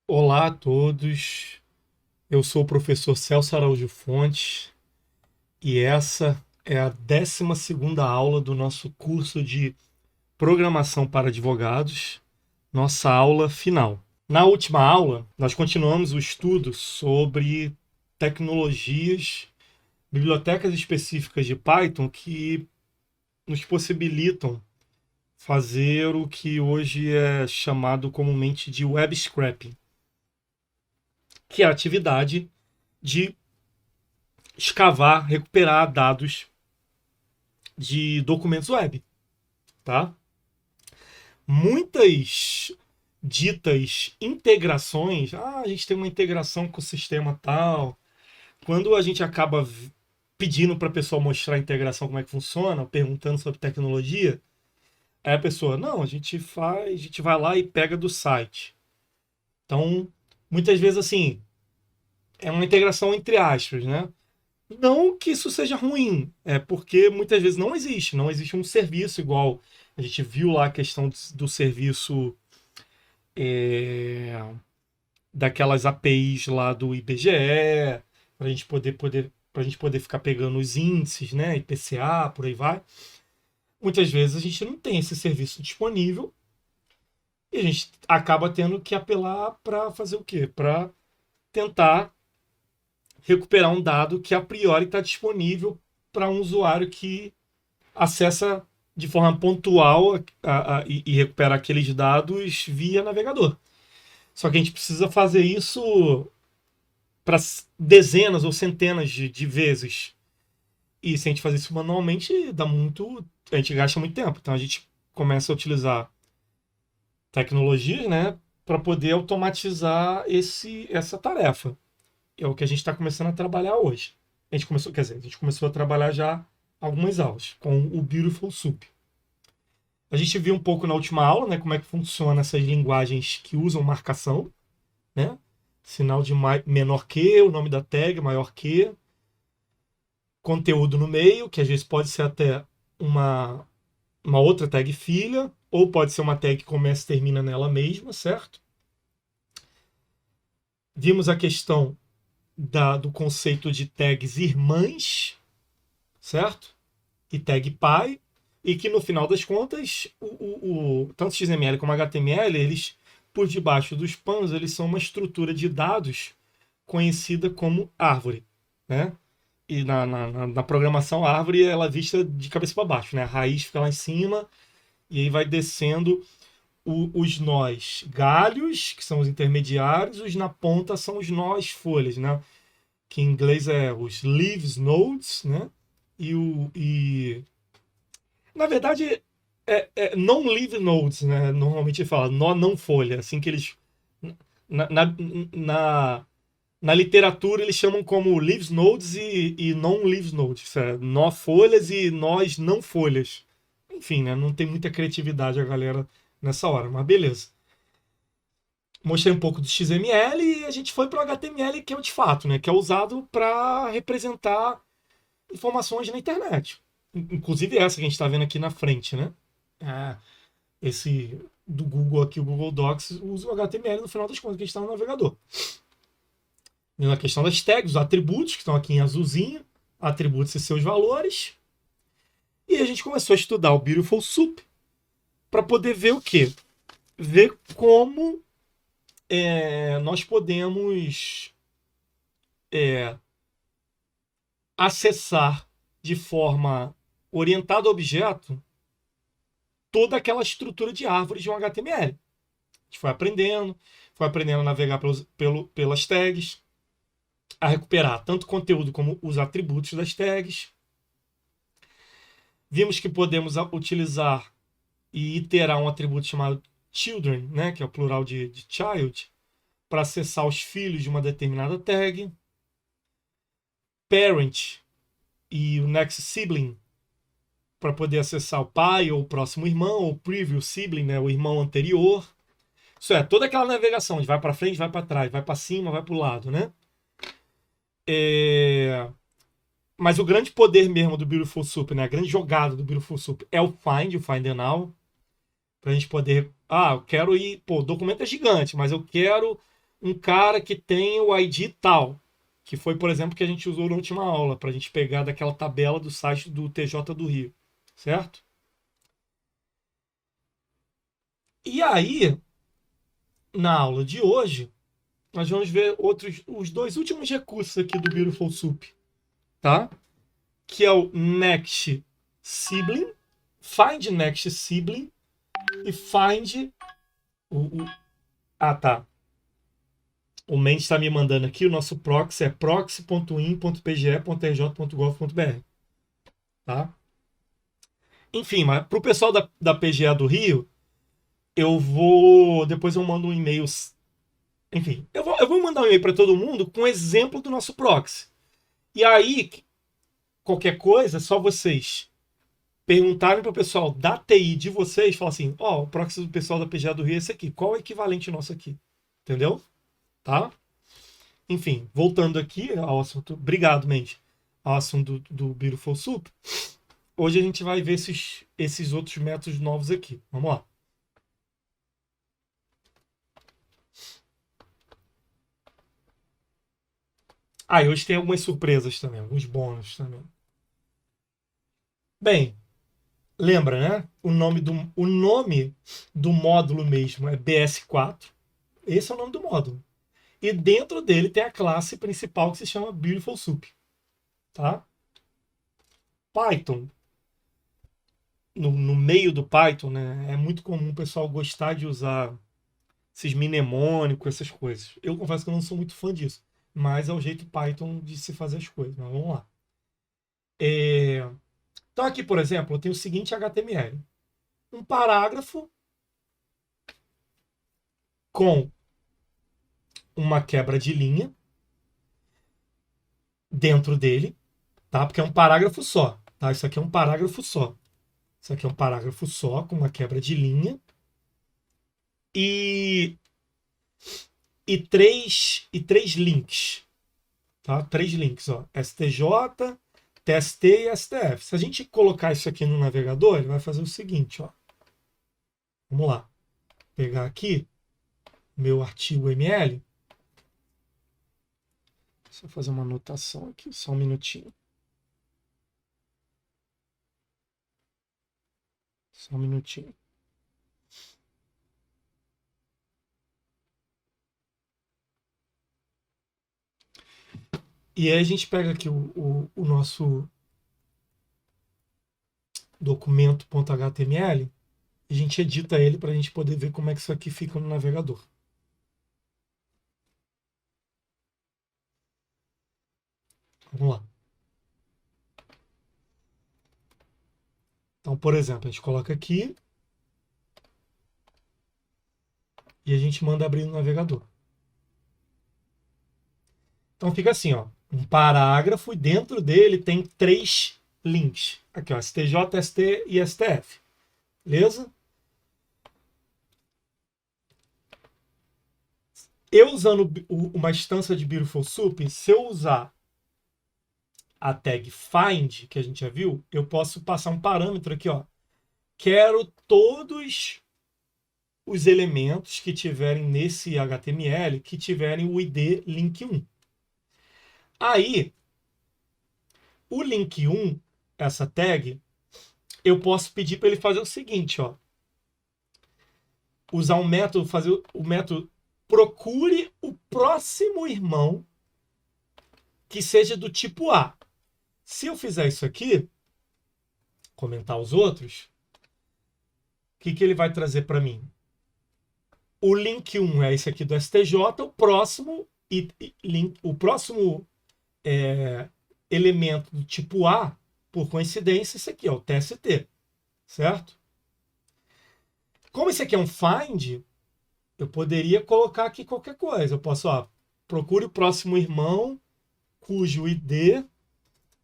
Olá a todos, eu sou o professor Celso Araújo Fontes e essa é a 12ª aula do nosso curso de Programação para Advogados, nossa aula final. Na última aula, nós continuamos o estudo sobre tecnologias, bibliotecas específicas de Python que nos possibilitam fazer o que hoje é chamado comumente de web scraping, que é a atividade de escavar, recuperar dados de documentos web, tá? Muitas ditas integrações, a gente tem uma integração com o sistema tal. Quando a gente acaba pedindo para a pessoa mostrar a integração, como é que funciona, perguntando sobre tecnologia, aí a pessoa, não, a gente vai lá e pega do site. Então, muitas vezes assim, é uma integração entre aspas, né? Não que isso seja ruim, é porque muitas vezes não existe um serviço igual. A gente viu lá a questão do serviço é, daquelas APIs lá do IBGE, para a gente pra gente poder ficar pegando os índices, né? IPCA, por aí vai. Muitas vezes a gente não tem esse serviço disponível e a gente acaba tendo que apelar para fazer o quê? Para tentar recuperar um dado que a priori está disponível para um usuário que acessa de forma pontual e recupera aqueles dados via navegador. Só que a gente precisa fazer isso para dezenas ou centenas de vezes. E se a gente fazer isso manualmente, dá muito. A gente gasta muito tempo. Então a gente começa a utilizar tecnologias, né, para poder automatizar essa tarefa. É o que a gente está começando a trabalhar hoje. A gente começou, quer dizer, a gente começou a trabalhar já algumas aulas com o Beautiful Soup. A gente viu um pouco na última aula, né, como é que funciona essas linguagens que usam marcação, né? Sinal de menor que, o nome da tag maior que, conteúdo no meio, que às vezes pode ser até uma, uma outra tag filha, ou pode ser uma tag que começa e termina nela mesma, certo? Vimos a questão do conceito de tags irmãs, certo? E tag pai, e que no final das contas, tanto XML como HTML, eles, por debaixo dos panos, eles são uma estrutura de dados conhecida como árvore, né? E na programação, a árvore ela é vista de cabeça para baixo, né? A raiz fica lá em cima e aí vai descendo os nós galhos, que são os intermediários, os na ponta são os nós folhas, né? Que em inglês é os leaves nodes, né? Na verdade, non-leaf nodes, né? Normalmente fala nó não folha, assim que eles na, na, na, na literatura eles chamam como leaves nodes e non-leaves nodes, nó folhas e nós não folhas. Enfim, né? Não tem muita criatividade a galera nessa hora, mas beleza. Mostrei um pouco do XML e a gente foi para o HTML, que é o de fato, né? Que é usado para representar informações na internet. Inclusive essa que a gente está vendo aqui na frente, né? É, esse do Google aqui, o Google Docs, usa o HTML no final das contas, que está no navegador. E na questão das tags, os atributos, que estão aqui em azulzinho, atributos e seus valores. E a gente começou a estudar o Beautiful Soup para poder ver o quê? Ver como nós podemos acessar de forma orientada ao objeto toda aquela estrutura de árvores de um HTML. A gente foi aprendendo a navegar pelas tags, a recuperar tanto conteúdo como os atributos das tags. Vimos que podemos utilizar e iterar um atributo chamado children, né, que é o plural de child, para acessar os filhos de uma determinada tag. Parent e o next sibling para poder acessar o pai ou o próximo irmão, ou previous sibling, né, o irmão anterior. Isso é, toda aquela navegação de vai para frente, vai para trás, vai para cima, vai para o lado, né? Mas o grande poder mesmo do Beautiful Soup, né? A grande jogada do Beautiful Soup é o Find and Now. Pra gente poder. Eu quero ir. Pô, o documento é gigante, mas eu quero um cara que tem o ID tal, que foi, por exemplo, que a gente usou na última aula, para a gente pegar daquela tabela do site do TJ do Rio, certo? E aí, na aula de hoje, nós vamos ver os dois últimos recursos aqui do Beautiful Soup, tá? Que é o Next Sibling, Find Next Sibling e Find Ah, tá. O Mendes está me mandando aqui, o nosso proxy é proxy.in.pge.rj.gov.br, tá? Enfim, mas para o pessoal da PGA do Rio, depois eu mando um e-mail. Enfim, eu vou mandar um e-mail para todo mundo com um exemplo do nosso proxy. E aí, qualquer coisa, é só vocês perguntarem para o pessoal da TI de vocês, falar assim, ó, o proxy do pessoal da PGA do Rio é esse aqui. Qual é o equivalente nosso aqui? Entendeu? Tá? Enfim, voltando aqui ao assunto. Obrigado, Mendes. Ao assunto do Beautiful Soup. Hoje a gente vai ver esses outros métodos novos aqui. Vamos lá. Ah, e hoje tem algumas surpresas também, alguns bônus também. Bem, lembra, né? O nome do módulo mesmo é BS4. Esse é o nome do módulo. E dentro dele tem a classe principal que se chama Beautiful Soup. Tá? Python. No meio do Python, né? É muito comum o pessoal gostar de usar esses mnemônicos, essas coisas. Eu confesso que eu não sou muito fã disso. Mas é o jeito Python de se fazer as coisas. Mas vamos lá. Então aqui, por exemplo, eu tenho o seguinte HTML. Um parágrafo com uma quebra de linha dentro dele, tá? Porque é um parágrafo só, tá? Isso aqui é um parágrafo só. Isso aqui é um parágrafo só com uma quebra de linha e três links, tá? Três links, ó. STJ, TST e STF. Se a gente colocar isso aqui no navegador, ele vai fazer o seguinte, ó. Vamos lá. Pegar aqui meu artigo ML. Deixa eu fazer uma anotação aqui, só um minutinho. Só um minutinho. E aí a gente pega aqui o nosso documento.html e a gente edita ele para a gente poder ver como é que isso aqui fica no navegador. Vamos lá. Então, por exemplo, a gente coloca aqui e a gente manda abrir no navegador. Então fica assim, ó, um parágrafo e dentro dele tem três links. Aqui, ó, STJ, ST e STF. Beleza? Eu usando uma instância de Beautiful Soup, se eu usar a tag find, que a gente já viu, eu posso passar um parâmetro aqui, ó. Quero todos os elementos que tiverem nesse HTML que tiverem o ID link 1. Aí, o link 1, essa tag, eu posso pedir para ele fazer o seguinte, ó. Usar um método, fazer o método procure o próximo irmão que seja do tipo A. Se eu fizer isso aqui, comentar os outros, o que ele vai trazer para mim? O link 1 é esse aqui do STJ, o próximo elemento do tipo A, por coincidência, esse aqui, ó, o TST, certo? Como esse aqui é um find, eu poderia colocar aqui qualquer coisa. Eu posso, ó, procure o próximo irmão cujo ID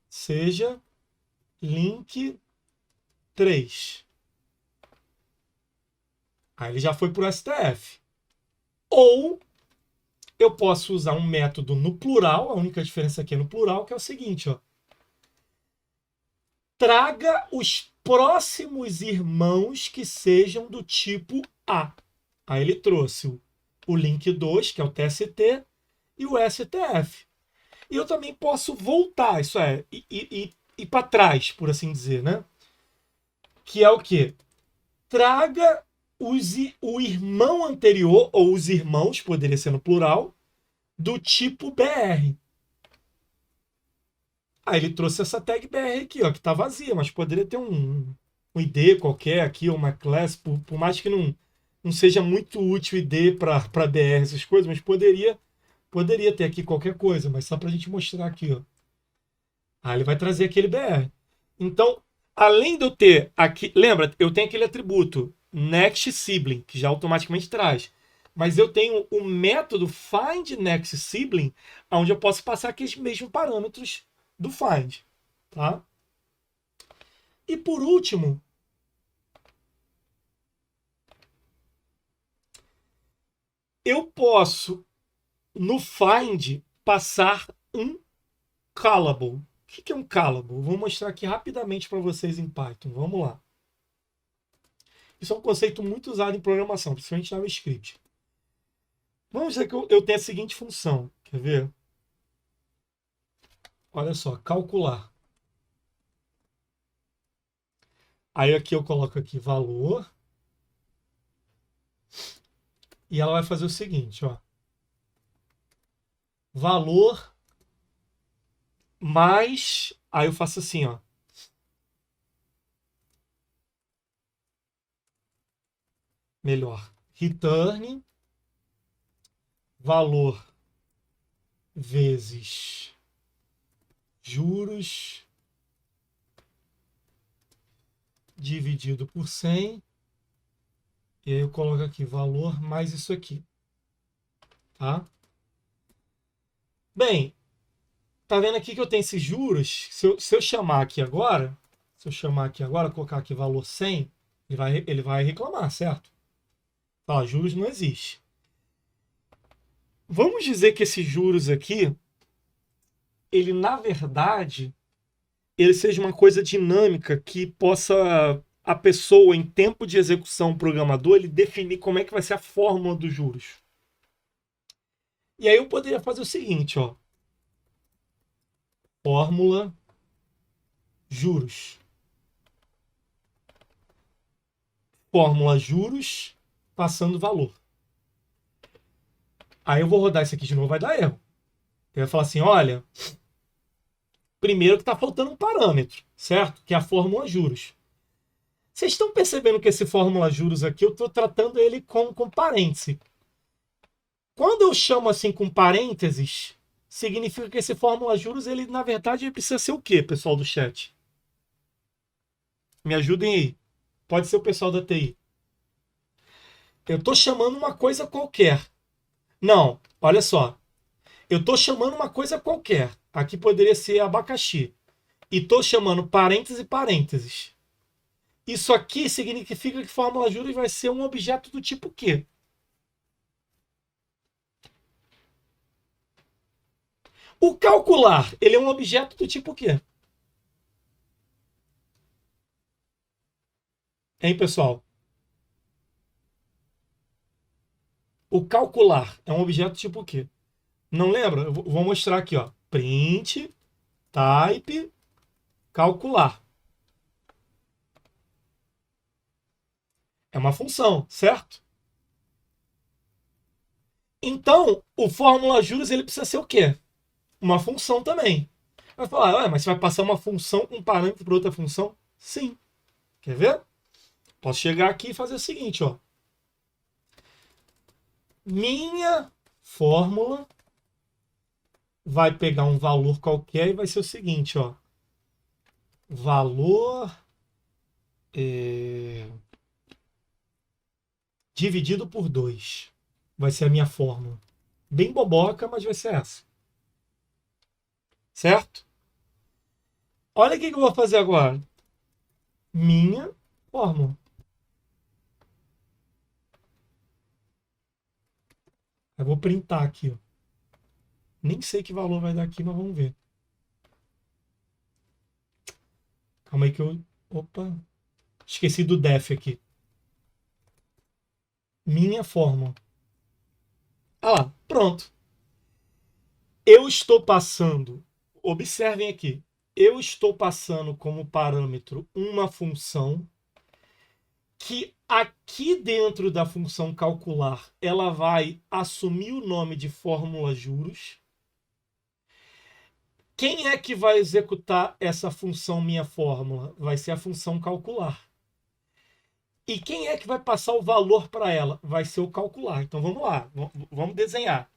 seja link 3. Aí ele já foi para o STF. Ou eu posso usar um método no plural, a única diferença aqui é no plural, que é o seguinte, ó. Traga os próximos irmãos que sejam do tipo A. Aí ele trouxe o link 2, que é o TST, e o STF. E eu também posso voltar, isso é, ir para trás, por assim dizer, né? Que é o quê? Traga o irmão anterior, ou os irmãos, poderia ser no plural, do tipo BR. Aí ele trouxe essa tag BR aqui, ó, que tá vazia, mas poderia ter um ID qualquer aqui, ou uma class, por mais que não seja muito útil ID para BR, essas coisas, mas poderia ter aqui qualquer coisa, mas só para a gente mostrar aqui, ó. Aí ele vai trazer aquele BR. Então, além de eu ter aqui, lembra, eu tenho aquele atributo next sibling, que já automaticamente traz. Mas eu tenho o método find next sibling, onde eu posso passar aqueles mesmos parâmetros do find, tá? E por último, eu posso no find passar um callable. O que é um callable? Vou mostrar aqui rapidamente para vocês em Python. Vamos lá. Isso é um conceito muito usado em programação, principalmente no JavaScript. Vamos dizer que eu tenho a seguinte função. Quer ver? Olha só, calcular. Aí aqui eu coloco aqui valor. E ela vai fazer o seguinte, ó. Valor mais... Aí eu faço assim, ó. Melhor. Return valor vezes juros dividido por 100. E aí eu coloco aqui valor mais isso aqui. Tá? Bem, tá vendo aqui que eu tenho esses juros? Se eu chamar aqui agora, colocar aqui valor 100, ele vai reclamar, certo? Fala, juros não existe. Vamos dizer que esses juros aqui, ele na verdade, ele seja uma coisa dinâmica que possa a pessoa, em tempo de execução, o programador, ele definir como é que vai ser a fórmula dos juros. E aí eu poderia fazer o seguinte, ó. Fórmula juros. Fórmula juros passando valor. Aí eu vou rodar isso aqui de novo, vai dar erro. Ele vai falar assim, olha, primeiro que está faltando um parâmetro, certo? Que é a fórmula juros. Vocês estão percebendo que esse fórmula juros aqui, eu estou tratando ele com parêntese. Quando eu chamo assim com parênteses, significa que esse fórmula juros, ele na verdade ele precisa ser o quê, pessoal do chat? Me ajudem aí. Pode ser o pessoal da TI. Eu estou chamando uma coisa qualquer. Não, olha só. Eu estou chamando uma coisa qualquer. Aqui poderia ser abacaxi. E estou chamando parênteses e parênteses. Isso aqui significa que fórmula juros vai ser um objeto do tipo quê? O calcular, ele é um objeto do tipo quê? Hein, pessoal? O calcular é um objeto tipo quê? Não lembra? Eu vou mostrar aqui, ó. Print, type, calcular. É uma função, certo? Então, o fórmula juros ele precisa ser o quê? Uma função também. Vai falar, mas você vai passar uma função, um parâmetro para outra função? Sim. Quer ver? Posso chegar aqui e fazer o seguinte, ó. Minha fórmula vai pegar um valor qualquer e vai ser o seguinte, ó. Valor dividido por 2. Vai ser a minha fórmula. Bem boboca, mas vai ser essa. Certo? Olha o que eu vou fazer agora. Minha fórmula. Eu vou printar aqui, ó. Nem sei que valor vai dar aqui, mas vamos ver. Calma aí que eu... Opa. Esqueci do def aqui. Minha fórmula. Ah lá, pronto. Eu estou passando, observem aqui, eu estou passando como parâmetro uma função que aqui dentro da função calcular ela vai assumir o nome de fórmula juros. Quem é que vai executar essa função minha fórmula? Vai ser a função calcular. E quem é que vai passar o valor para ela? Vai ser o calcular. Então vamos lá, vamos desenhar.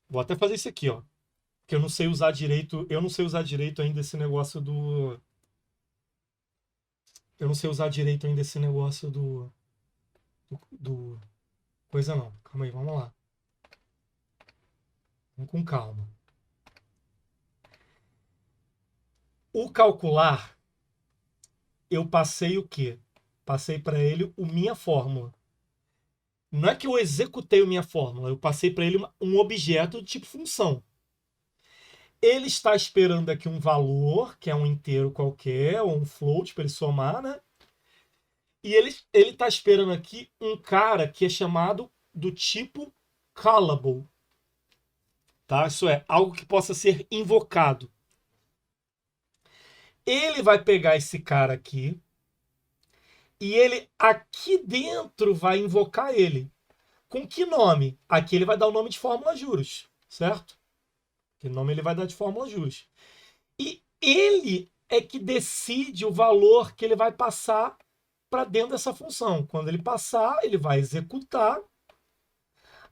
Vou até fazer isso aqui, ó, que eu não sei usar direito, eu não sei usar direito ainda esse negócio do eu não sei usar direito ainda esse negócio do coisa não. Calma aí, vamos lá. Vamos com calma. O calcular, eu passei o quê? Passei para ele o minha fórmula. Não é que eu executei a minha fórmula, eu passei para ele um objeto do tipo função. Ele está esperando aqui um valor, que é um inteiro qualquer, ou um float para ele somar, né? E ele está esperando aqui um cara que é chamado do tipo callable. Tá? Isso é, algo que possa ser invocado. Ele vai pegar esse cara aqui e ele aqui dentro vai invocar ele. Com que nome? Aqui ele vai dar o nome de fórmula juros, certo? Que nome ele vai dar de fórmula juros. E ele é que decide o valor que ele vai passar para dentro dessa função. Quando ele passar, ele vai executar,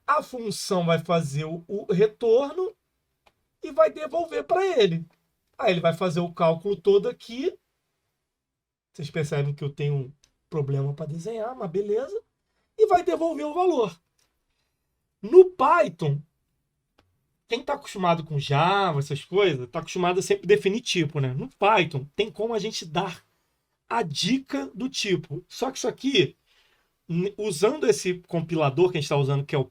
a função vai fazer o retorno e vai devolver para ele. Aí ele vai fazer o cálculo todo aqui. Vocês percebem que eu tenho um problema para desenhar, mas beleza. E vai devolver o valor. No Python, quem está acostumado com Java, essas coisas, está acostumado a sempre definir tipo, né? No Python, tem como a gente dar a dica do tipo. Só que isso aqui, usando esse compilador que a gente está usando, que é o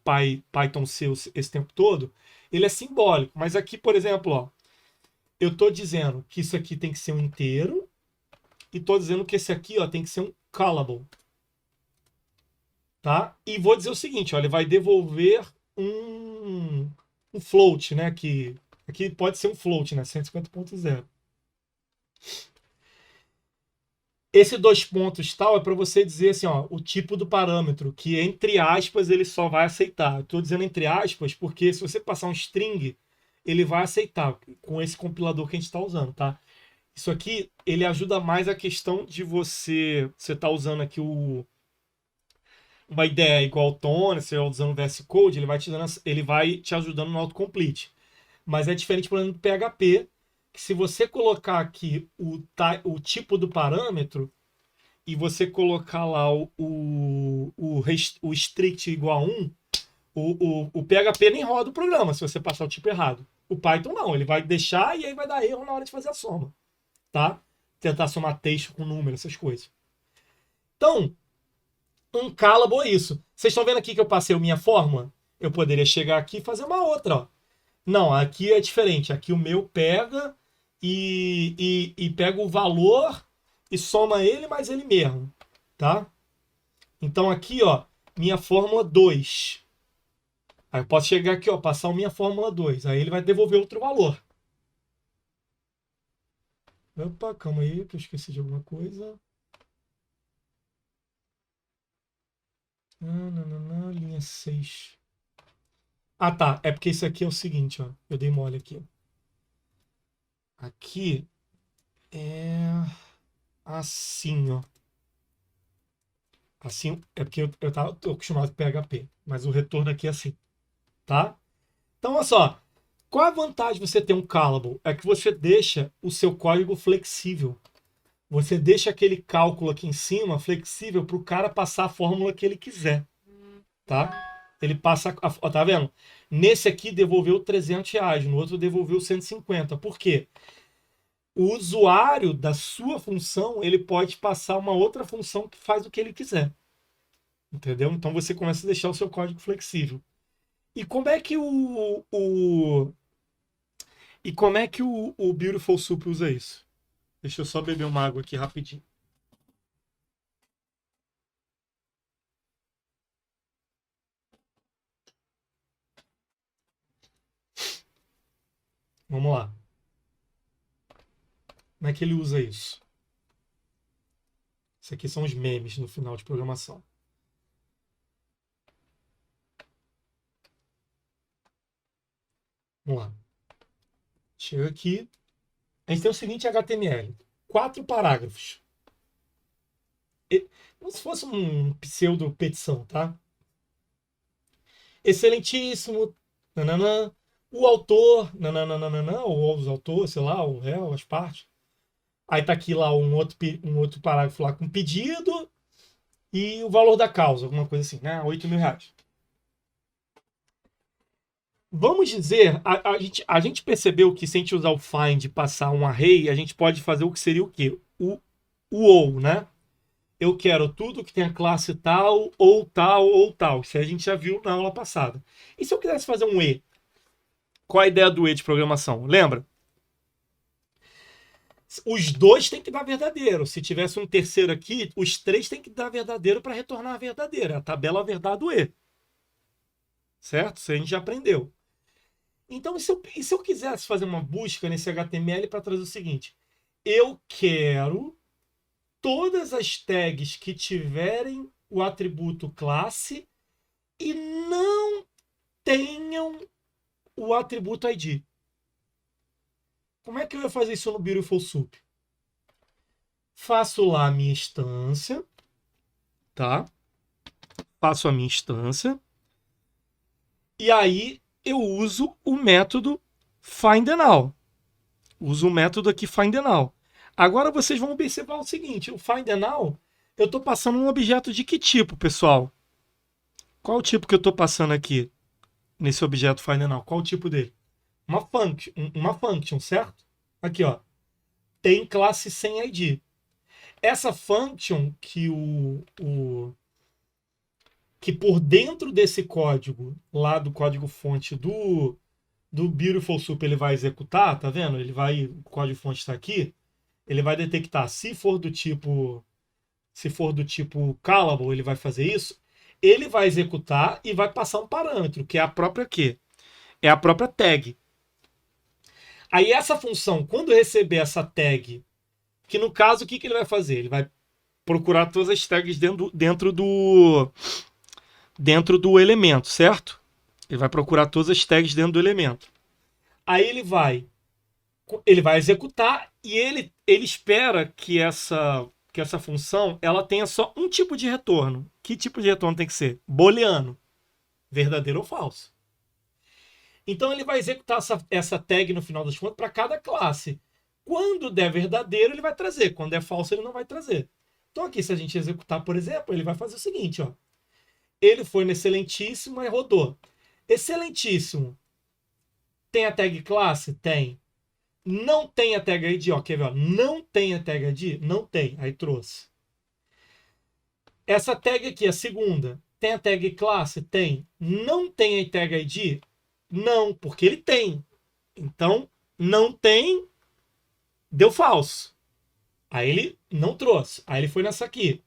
Python C esse tempo todo, ele é simbólico. Mas aqui, por exemplo, ó, eu estou dizendo que isso aqui tem que ser um inteiro e estou dizendo que esse aqui ó, tem que ser um callable. Tá? E vou dizer o seguinte, ó, ele vai devolver um float, né? Que aqui pode ser um float, né? 150.0. Esse dois pontos tal é para você dizer assim, ó, o tipo do parâmetro, que entre aspas ele só vai aceitar. Estou dizendo entre aspas porque se você passar um string, ele vai aceitar com esse compilador que a gente está usando, tá? Isso aqui, ele ajuda mais a questão de você tá usando aqui uma ideia igual ao Tony, você usando o VS Code, ele vai te ajudando no autocomplete. Mas é diferente, por exemplo, do PHP, que se você colocar aqui o tipo do parâmetro e você colocar lá o strict igual a 1, o PHP nem roda o programa se você passar o tipo errado. O Python não, ele vai deixar e aí vai dar erro na hora de fazer a soma, tá? Tentar somar texto com número, essas coisas. Então, um callable é isso. Vocês estão vendo aqui que eu passei a minha fórmula? Eu poderia chegar aqui e fazer uma outra, ó. Não, aqui é diferente. Aqui o meu pega e pega o valor e soma ele mais ele mesmo, tá? Então aqui, ó, minha fórmula 2. Aí eu posso chegar aqui, ó, passar a minha fórmula 2. Aí ele vai devolver outro valor. Opa, calma aí, que eu esqueci de alguma coisa. Linha 6. Ah, tá. É porque isso aqui é o seguinte, ó. Eu dei mole aqui. Aqui é assim, ó. Assim é porque tô acostumado com PHP, mas o retorno aqui é assim, tá? Então, olha só. Qual a vantagem de você ter um callable? É que você deixa o seu código flexível. Você deixa aquele cálculo aqui em cima flexível para o cara passar a fórmula que ele quiser, tá? Ele passa, ó, tá vendo? Nesse aqui devolveu R$ 300, no outro devolveu 150. Por quê? O usuário da sua função, ele pode passar uma outra função que faz o que ele quiser. Entendeu? Então você começa a deixar o seu código flexível. E como é que o Beautiful Soup usa isso? Deixa eu só beber uma água aqui rapidinho. Vamos lá. Como é que ele usa isso? Isso aqui são os memes no final de programação. Vamos lá. Chega aqui. A gente tem o seguinte HTML. 4 parágrafos. Como se fosse um pseudo-petição, tá? Excelentíssimo. Nananã. O autor. Nananana, ou os autores, sei lá, o réu, as partes. Aí tá aqui lá um outro parágrafo lá com pedido e o valor da causa, alguma coisa assim, né? 8 mil reais. Vamos dizer, a gente percebeu que se a gente usar o find e passar um array, a gente pode fazer o que seria o quê? O ou, né? Eu quero tudo que tenha classe tal, ou tal, ou tal. Isso a gente já viu na aula passada. E se eu quisesse fazer um e? Qual a ideia do e de programação? Lembra? Os dois têm que dar verdadeiro. Se tivesse um terceiro aqui, os três têm que dar verdadeiro para retornar a verdadeira. A tabela verdade do e. Certo? Isso a gente já aprendeu. Então, e se eu quisesse fazer uma busca nesse HTML para trazer o seguinte? Eu quero todas as tags que tiverem o atributo classe e não tenham o atributo ID. Como é que eu ia fazer isso no Beautiful Soup? Faço lá a minha instância, tá? Faço a minha instância e aí eu uso o método findAllNow. Uso o método aqui findAllNow. Agora vocês vão observar o seguinte, o findAllNow, eu estou passando um objeto de que tipo, pessoal? Qual o tipo que eu estou passando aqui nesse objeto findAllNow? Qual o tipo dele? Uma function, certo? Aqui, ó. Tem classe sem ID. Essa function que por dentro desse código, lá do código fonte do Beautiful Soup, ele vai executar, tá vendo? O código fonte está aqui, ele vai detectar se for do tipo callable, ele vai fazer isso, ele vai executar e vai passar um parâmetro, que é a própria quê? É a própria tag. Aí essa função, quando receber essa tag, que no caso, o que ele vai fazer? Ele vai procurar todas as tags dentro do elemento, certo? Ele vai procurar todas as tags dentro do elemento. Aí ele vai executar e ele espera que essa função ela tenha só um tipo de retorno. Que tipo de retorno tem que ser? Booleano, verdadeiro ou falso. Então ele vai executar essa tag no final das contas para cada classe. Quando der verdadeiro, ele vai trazer. Quando é falso, ele não vai trazer. Então aqui, se a gente executar, por exemplo, ele vai fazer o seguinte, ó. Ele foi no excelentíssimo e rodou. Excelentíssimo. Tem a tag classe? Tem. Não tem a tag ID, ó. Quer ver? Ó? Não tem a tag ID? Não tem. Aí trouxe. Essa tag aqui, a segunda. Tem a tag classe? Tem. Não tem a tag ID? Não, porque ele tem. Então, não tem, deu falso. Aí ele não trouxe. Aí ele foi nessa aqui.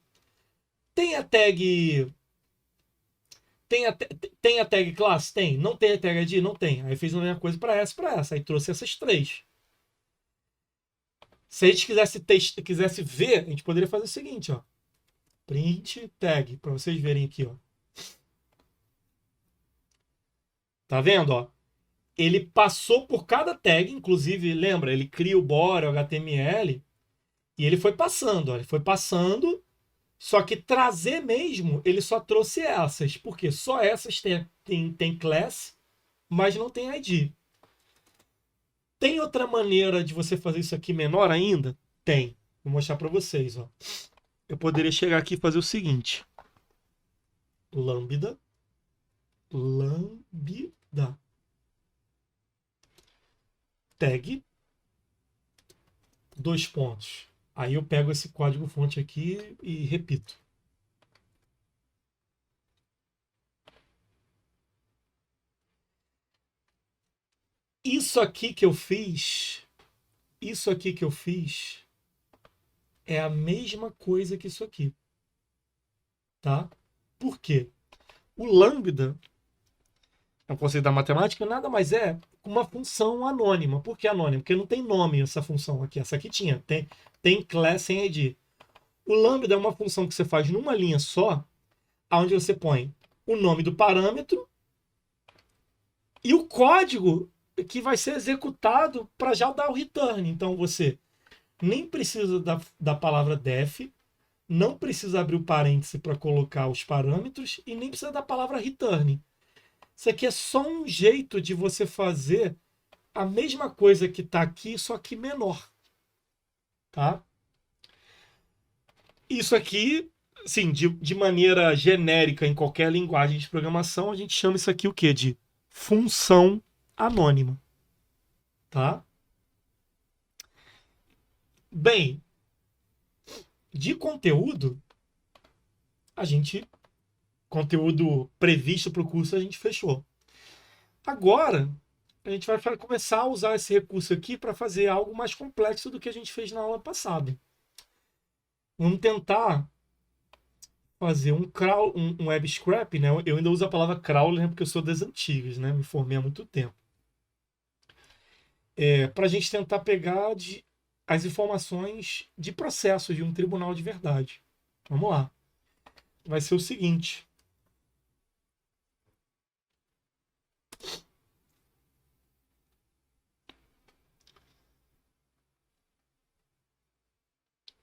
Tem a tag. Tem a tag classe? Tem. Não tem a tag ID? Não tem. Aí fez a mesma coisa para essa e para essa. Aí trouxe essas três. Se a gente quisesse ver, a gente poderia fazer o seguinte, ó. Print tag, para vocês verem aqui, ó. Tá vendo, ó? Ele passou por cada tag, inclusive, lembra, ele cria o body, o HTML, e ele foi passando, ó. Ele foi passando, só que trazer mesmo, ele só trouxe essas, porque só essas tem class, mas não tem ID. Tem outra maneira de você fazer isso aqui menor ainda? Tem. Vou mostrar para vocês, ó. Eu poderia chegar aqui e fazer o seguinte. Lambda. Tag. 2 pontos. Aí eu pego esse código fonte aqui e repito. Isso aqui que eu fiz é a mesma coisa que isso aqui. Tá? Por quê? O lambda o conceito da matemática nada mais é uma função anônima. Por que anônima? Porque não tem nome essa função aqui. Essa aqui tinha. Tem class sem ID. O lambda é uma função que você faz numa linha só, onde você põe o nome do parâmetro e o código que vai ser executado para já dar o return. Então você nem precisa da palavra def, não precisa abrir o parêntese para colocar os parâmetros e nem precisa da palavra return. Isso aqui é só um jeito de você fazer a mesma coisa que está aqui, só que menor. Tá? Isso aqui, sim, de maneira genérica em qualquer linguagem de programação, a gente chama isso aqui o quê? De função anônima. Tá? Bem, de conteúdo, conteúdo previsto para o curso, a gente fechou. Agora, a gente vai começar a usar esse recurso aqui para fazer algo mais complexo do que a gente fez na aula passada. Vamos tentar fazer um web scrap, né? Eu ainda uso a palavra crawler porque eu sou das antigas, né? Me formei há muito tempo. Para a gente tentar pegar as informações de processo de um tribunal de verdade. Vamos lá. Vai ser o seguinte.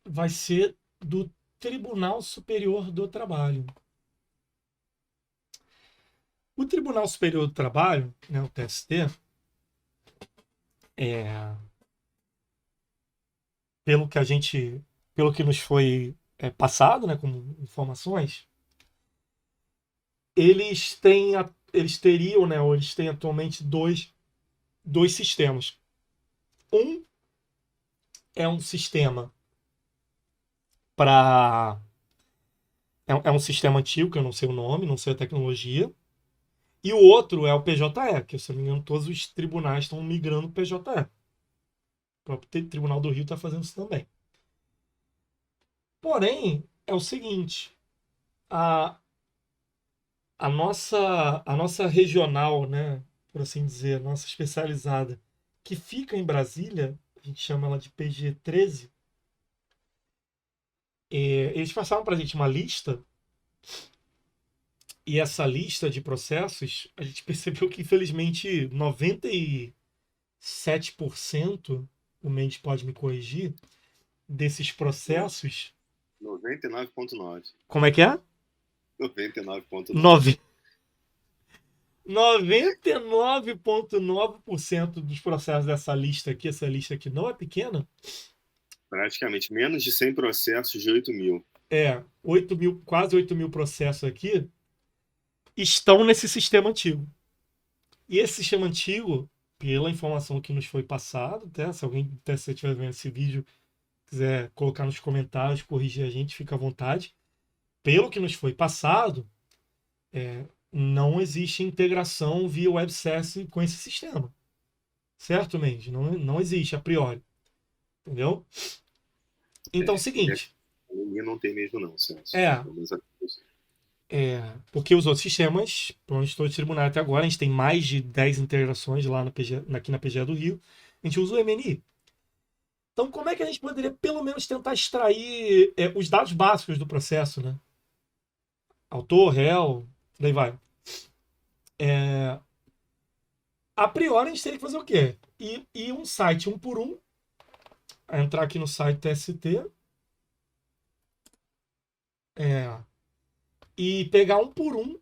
Vai ser do Tribunal Superior do Trabalho. O Tribunal Superior do Trabalho, né, o TST, pelo que nos foi passado, né, como informações, eles teriam, né, ou eles têm atualmente dois sistemas. Um é um sistema é um sistema antigo, que eu não sei o nome, não sei a tecnologia, e o outro é o PJE, que, se não me engano, todos os tribunais estão migrando para o PJE. O próprio Tribunal do Rio está fazendo isso também. Porém, é o seguinte, a nossa regional, né, por assim dizer, a nossa especializada, que fica em Brasília, a gente chama ela de PG13, eles passaram para a gente uma lista, e essa lista de processos, a gente percebeu que, infelizmente, 97%, o Mendes pode me corrigir, desses processos... 99,9. Como é que é? 99,9. 99,9% dos processos dessa lista aqui, essa lista aqui não é pequena, Praticamente menos de 100 processos de 8 mil. 8 mil, quase 8 mil processos aqui, estão nesse sistema antigo. E esse sistema antigo, pela informação que nos foi passada, até, se alguém estiver vendo esse vídeo, quiser colocar nos comentários, corrigir a gente, fica à vontade. Pelo que nos foi passado, não existe integração via WebService com esse sistema. Certo, Mendes? Não existe, a priori. Entendeu? Então, é o seguinte. Não tem mesmo, não, Celso. Porque os outros sistemas, por onde estou tribunal até agora, a gente tem mais de 10 integrações lá aqui na PGE do Rio, a gente usa o MNI. Então, como é que a gente poderia, pelo menos, tentar extrair os dados básicos do processo, né? Autor, réu, daí vai. A priori, a gente teria que fazer o quê? Ir um site um por um, entrar aqui no site TST, e pegar um por um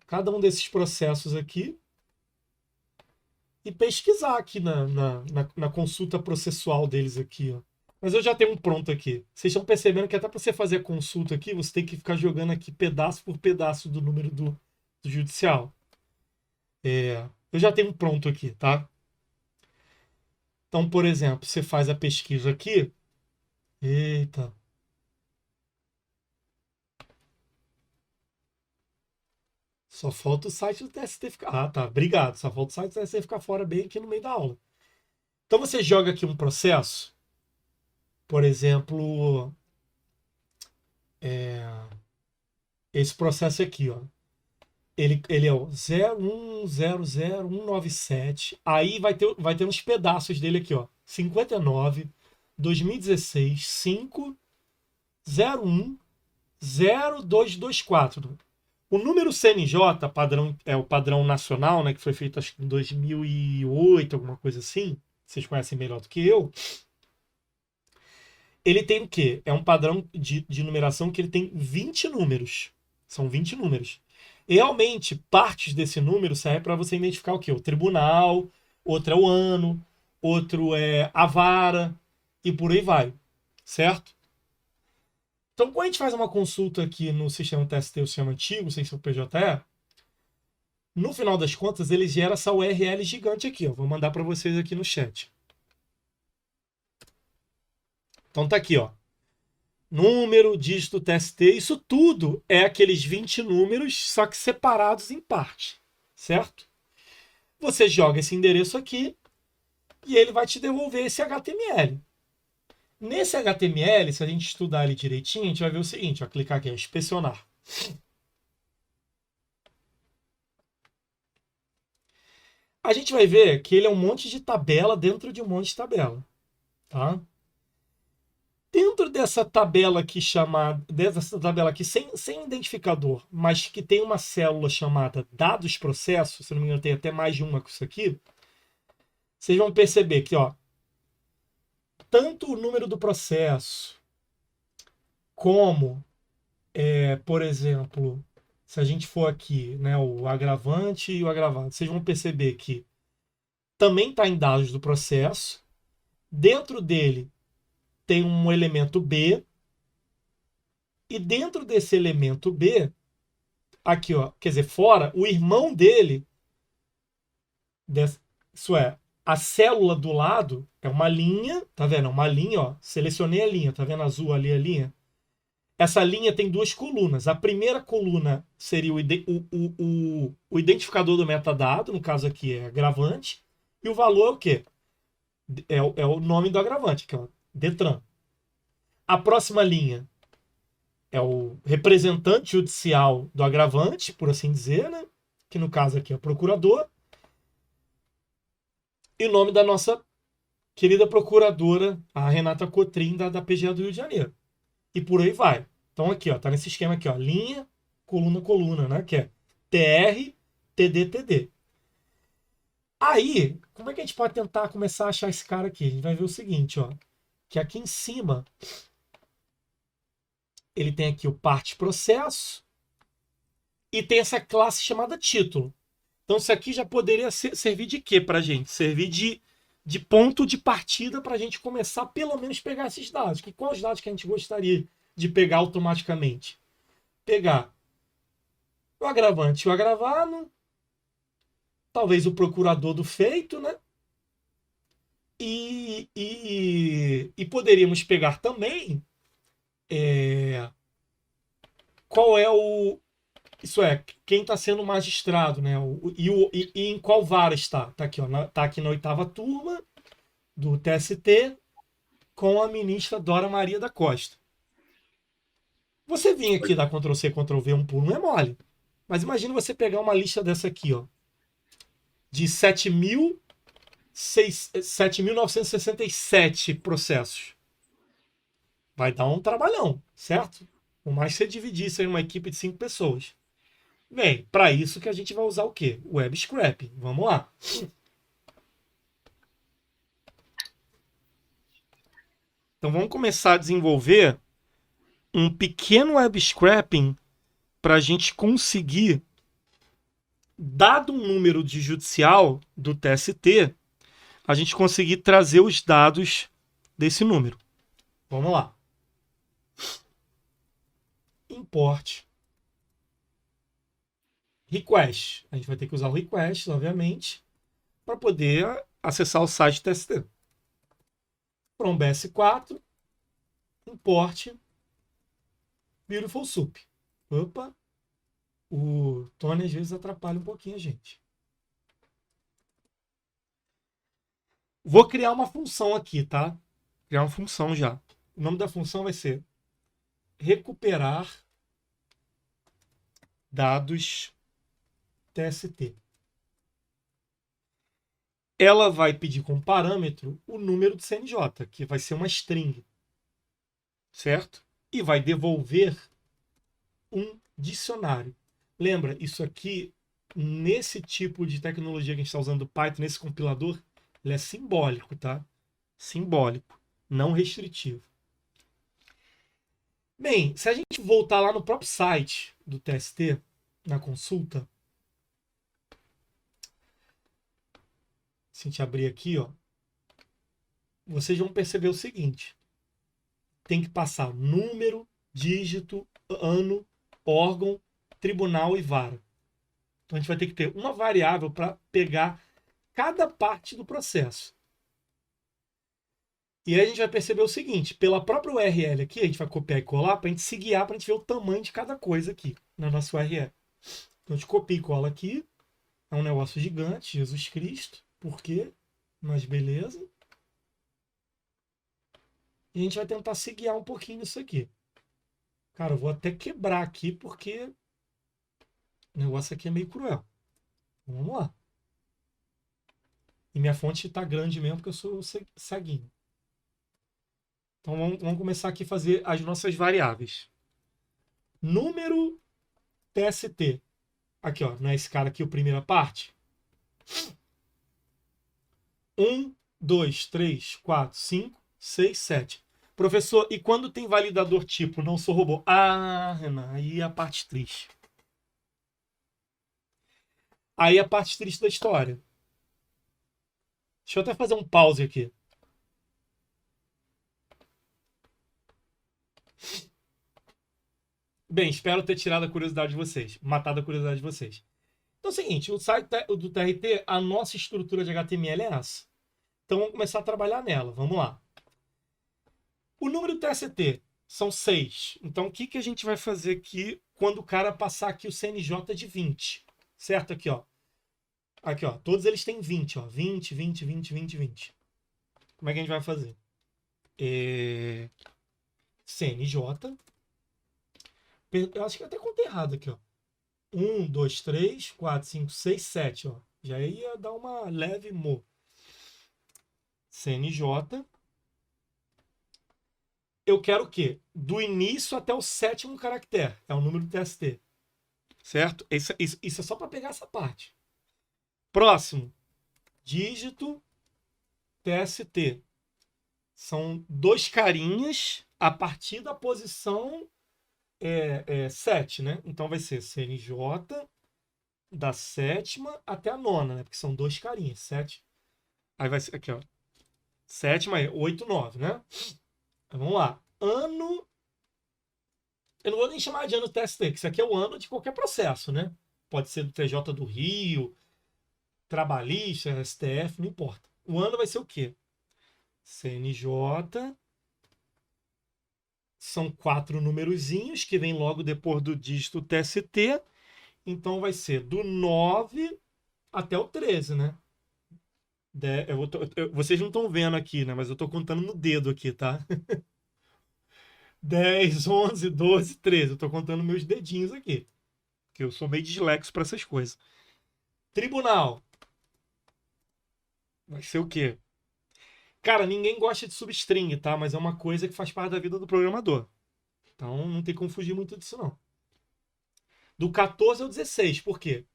cada um desses processos aqui e pesquisar aqui na consulta processual deles aqui, ó. Mas eu já tenho um pronto aqui. Vocês estão percebendo que até para você fazer a consulta aqui, você tem que ficar jogando aqui pedaço por pedaço do número do judicial. Eu já tenho um pronto aqui, tá? Então, por exemplo, você faz a pesquisa aqui. Eita. Só falta o site do TST ficar... Ah, tá. Obrigado. Só falta o site do TST ficar fora bem aqui no meio da aula. Então, você joga aqui um processo. Por exemplo, esse processo aqui, ó. Ele é o 0100197. Aí vai ter uns pedaços dele aqui, ó. 59, 2016, 5, 01, 0224. O número CNJ, padrão, é o padrão nacional, né, que foi feito acho que em 2008, alguma coisa assim. Vocês conhecem melhor do que eu. Ele tem o quê? É um padrão de numeração que ele tem 20 números. São 20 números. Realmente, partes desse número servem para você identificar o quê? O tribunal, outro é o ano, outro é a vara, e por aí vai. Certo? Então, quando a gente faz uma consulta aqui no sistema TST, o sistema antigo, sem ser o PJE, no final das contas, ele gera essa URL gigante aqui. Ó. Vou mandar para vocês aqui no chat. Então tá aqui, ó. Número, dígito, TST, isso tudo é aqueles 20 números, só que separados em parte, certo? Você joga esse endereço aqui e ele vai te devolver esse HTML. Nesse HTML, se a gente estudar ele direitinho, a gente vai ver o seguinte, ó, clicar aqui, inspecionar. A gente vai ver que ele é um monte de tabela dentro de um monte de tabela, tá? Dentro dessa tabela aqui sem identificador, mas que tem uma célula chamada dados processos, se não me engano tem até mais de uma com isso aqui, vocês vão perceber que, ó, tanto o número do processo, como, por exemplo, se a gente for aqui, né, o agravante e o agravado, vocês vão perceber que também está em dados do processo, dentro dele tem um elemento B, e dentro desse elemento B, aqui, ó, quer dizer, fora, o irmão dele, isso é, a célula do lado é uma linha, tá vendo? Uma linha, ó, selecionei a linha, tá vendo azul ali a linha? Essa linha tem duas colunas. A primeira coluna seria o identificador do metadado, no caso aqui é agravante, e o valor é o quê? É o nome do agravante, que é o Detran. A próxima linha é o representante judicial do agravante, por assim dizer, né? Que no caso aqui é o procurador. E o nome da nossa querida procuradora, a Renata Cotrim, da PGA do Rio de Janeiro. E por aí vai. Então aqui, ó, tá nesse esquema aqui, ó, linha, coluna, coluna, né? Que é TR, TD, TD. Aí, como é que a gente pode tentar começar a achar esse cara aqui? A gente vai ver o seguinte, ó, que aqui em cima ele tem aqui o parte processo e tem essa classe chamada título. Então isso aqui já poderia servir de quê para a gente? Servir de ponto de partida para a gente começar pelo menos pegar esses dados. Quais os dados que a gente gostaria de pegar automaticamente? Pegar o agravante e o agravado, talvez o procurador do feito, né? E poderíamos pegar também qual é o... Isso é, quem está sendo magistrado, né? E em qual vara está? Está aqui, ó, tá aqui na 8ª turma do TST com a ministra Dora Maria da Costa. Você vir aqui dar Ctrl+C, Ctrl+V um por um é mole. Mas imagina você pegar uma lista dessa aqui, ó, de 7.967 processos. Vai dar um trabalhão, certo? Por mais que você dividisse em uma equipe de 5 pessoas. Bem, para isso que a gente vai usar o quê? Web Scraping. Vamos lá. Então vamos começar a desenvolver um pequeno web scraping para a gente conseguir, dado um número de judicial do TST, a gente conseguir trazer os dados desse número. Vamos lá. Import request. A gente vai ter que usar o request, obviamente, para poder acessar o site TST. From BS4, import Beautiful Soup. Opa, o Tony às vezes atrapalha um pouquinho a gente. Vou criar uma função aqui, tá? Criar uma função já. O nome da função vai ser recuperar dados TST. Ela vai pedir como parâmetro o número do CNJ, que vai ser uma string, certo? E vai devolver um dicionário. Lembra, isso aqui, nesse tipo de tecnologia que a gente está usando do Python, nesse compilador, ele é simbólico, tá? Simbólico, não restritivo. Bem, se a gente voltar lá no próprio site do TST, na consulta, se a gente abrir aqui, ó, vocês vão perceber o seguinte. Tem que passar número, dígito, ano, órgão, tribunal e vara. Então a gente vai ter que ter uma variável para pegar cada parte do processo. E aí a gente vai perceber o seguinte, pela própria URL aqui, a gente vai copiar e colar para a gente se guiar, para a gente ver o tamanho de cada coisa aqui na nossa URL. Então a gente copia e cola aqui. É um negócio gigante, Jesus Cristo. Por quê? Mas beleza. E a gente vai tentar se guiar um pouquinho nisso aqui. Cara, eu vou até quebrar aqui porque o negócio aqui é meio cruel. Vamos lá. E minha fonte está grande mesmo porque eu sou ceguinho. Então vamos começar aqui a fazer as nossas variáveis. Número TST. Aqui, ó, não é esse cara aqui, a primeira parte? 1, 2, 3, 4, 5, 6, 7. Professor, e quando tem validador tipo não sou robô? Ah, Renan, aí é a parte triste. Aí é a parte triste da história. Deixa eu até fazer um pause aqui. Bem, espero ter tirado a curiosidade de vocês, matado a curiosidade de vocês. Então é o seguinte, o site do TRT, a nossa estrutura de HTML é essa. Então vamos começar a trabalhar nela. Vamos lá. O número do TST são 6. Então o que a gente vai fazer aqui quando o cara passar aqui o CNJ de 20? Certo? Aqui, ó. Aqui, ó. Todos eles têm 20, ó. 20, 20, 20, 20, 20. Como é que a gente vai fazer? CNJ. Eu acho que eu até contei errado aqui, ó. 1, 2, 3, 4, 5, 6, 7, ó. Já ia dar uma leve mo. CNJ. Eu quero o quê? Do início até o 7º caractere. É o número do TST. Certo? Isso é só para pegar essa parte. Próximo. Dígito TST. São 2 carinhas a partir da posição 7, né? Então vai ser CNJ da 7ª até a 9ª, né? Porque são 2 carinhas. 7. Aí vai ser aqui, ó. 7ª é 8, 9, né? Então, vamos lá. Ano. Eu não vou nem chamar de ano TST, que isso aqui é o ano de qualquer processo, né? Pode ser do TJ do Rio, trabalhista, STF, não importa. O ano vai ser o quê? CNJ. São 4 numerozinhos que vem logo depois do dígito TST. Então vai ser do 9 até o 13, né? Vocês não estão vendo aqui, né? Mas eu estou contando no dedo aqui, tá? 10, 11, 12, 13. Eu estou contando meus dedinhos aqui. Que eu sou meio dislexo para essas coisas. Tribunal. Vai ser o quê? Cara, ninguém gosta de substring, tá? Mas é uma coisa que faz parte da vida do programador. Então não tem como fugir muito disso, não. Do 14 ao 16. Por quê?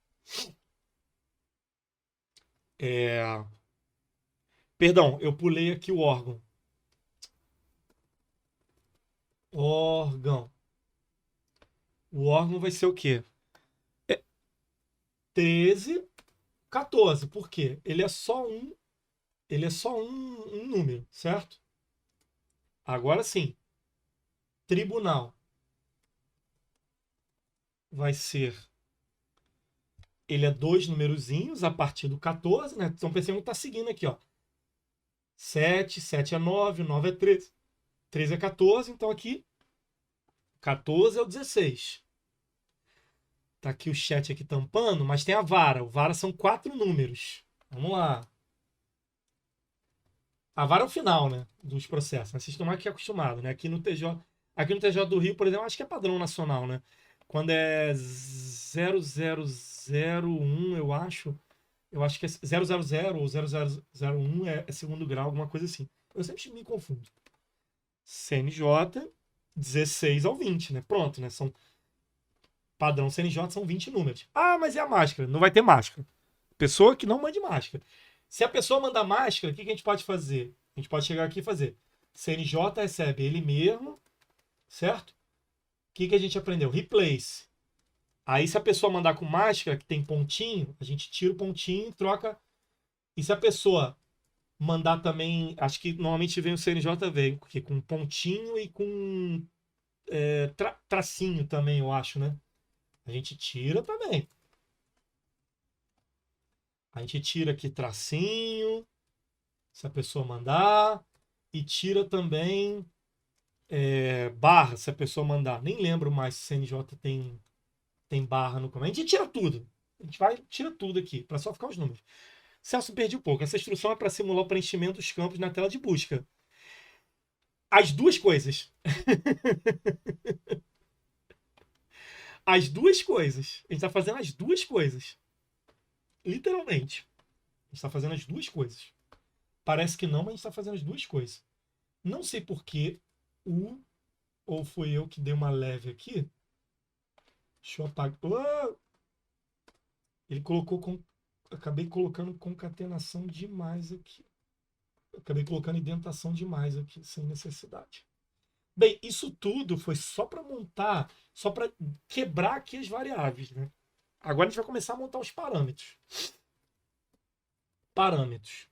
Perdão, eu pulei aqui o órgão. Órgão. O órgão vai ser o quê? 13, 14. Por quê? Ele é só um número, certo? Agora sim. Tribunal vai ser... Ele é 2 numerozinhos a partir do 14, né? Então pensando que tá seguindo aqui, ó. 7, 7 é 9, 9 é 13. 13 é 14, então aqui 14 é o 16. Tá aqui o chat aqui tampando, mas tem a vara. O vara são 4 números. Vamos lá. A vara é o final, né, dos processos. Vocês estão aqui acostumados, né? Aqui no TJ do Rio, por exemplo, acho que é padrão nacional, né? Quando é 000 0001, eu acho. Eu acho que é 000 ou 0001 é segundo grau, alguma coisa assim. Eu sempre me confundo. CNJ, 16 ao 20, né? Pronto, né? Padrão CNJ são 20 números. Ah, mas e a máscara? Não vai ter máscara. Pessoa que não mande máscara. Se a pessoa mandar máscara, o que a gente pode fazer? A gente pode chegar aqui e fazer. CNJ recebe ele mesmo, certo? O que a gente aprendeu? Replace. Aí se a pessoa mandar com máscara, que tem pontinho, a gente tira o pontinho e troca. E se a pessoa mandar também, acho que normalmente vem o CNJ, vem porque com pontinho e com tracinho também, eu acho, né? A gente tira também. A gente tira aqui tracinho, se a pessoa mandar, e tira também barra, se a pessoa mandar. Nem lembro mais se CNJ tem barra no comando. A gente tira tudo. A gente tira tudo aqui, para só ficar os números. Celso, perdi um pouco. Essa instrução é para simular o preenchimento dos campos na tela de busca. As duas coisas. As duas coisas. A gente está fazendo as duas coisas. Literalmente. A gente está fazendo as duas coisas. Parece que não, mas a gente está fazendo as duas coisas. Não sei porquê ou foi eu que dei uma leve aqui. Deixa eu apagar. Oh! Ele colocou com. Acabei colocando concatenação demais aqui. Acabei colocando indentação demais aqui, sem necessidade. Bem, isso tudo foi só para montar, só para quebrar aqui as variáveis, né? Agora a gente vai começar a montar os parâmetros. Parâmetros.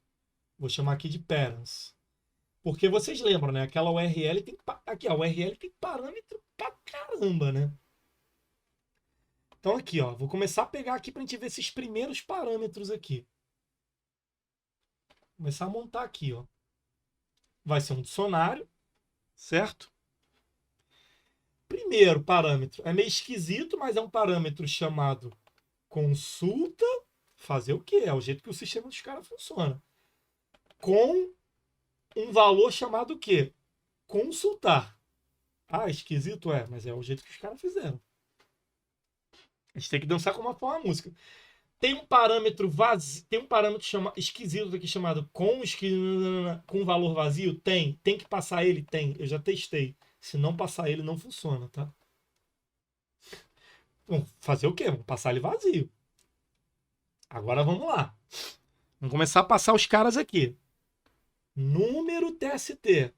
Vou chamar aqui de params. Porque vocês lembram, né? Aquela URL tem. Aqui, a URL tem parâmetro pra caramba, né? Então aqui, ó. Vou começar a pegar aqui pra gente ver esses primeiros parâmetros aqui. Começar a montar aqui, ó. Vai ser um dicionário, certo? Primeiro parâmetro. É meio esquisito, mas é um parâmetro chamado consulta. Fazer o quê? É o jeito que o sistema dos caras funciona. Com um valor chamado o quê? Consultar. Ah, esquisito é, mas é o jeito que os caras fizeram. A gente tem que dançar como uma música. Tem um parâmetro vazio, tem um parâmetro esquisito aqui chamado com valor vazio? Tem que passar ele? Tem. Eu já testei. Se não passar ele, não funciona, tá? Vamos fazer o quê? Vamos passar ele vazio. Agora vamos lá. Vamos começar a passar os caras aqui. Número TST.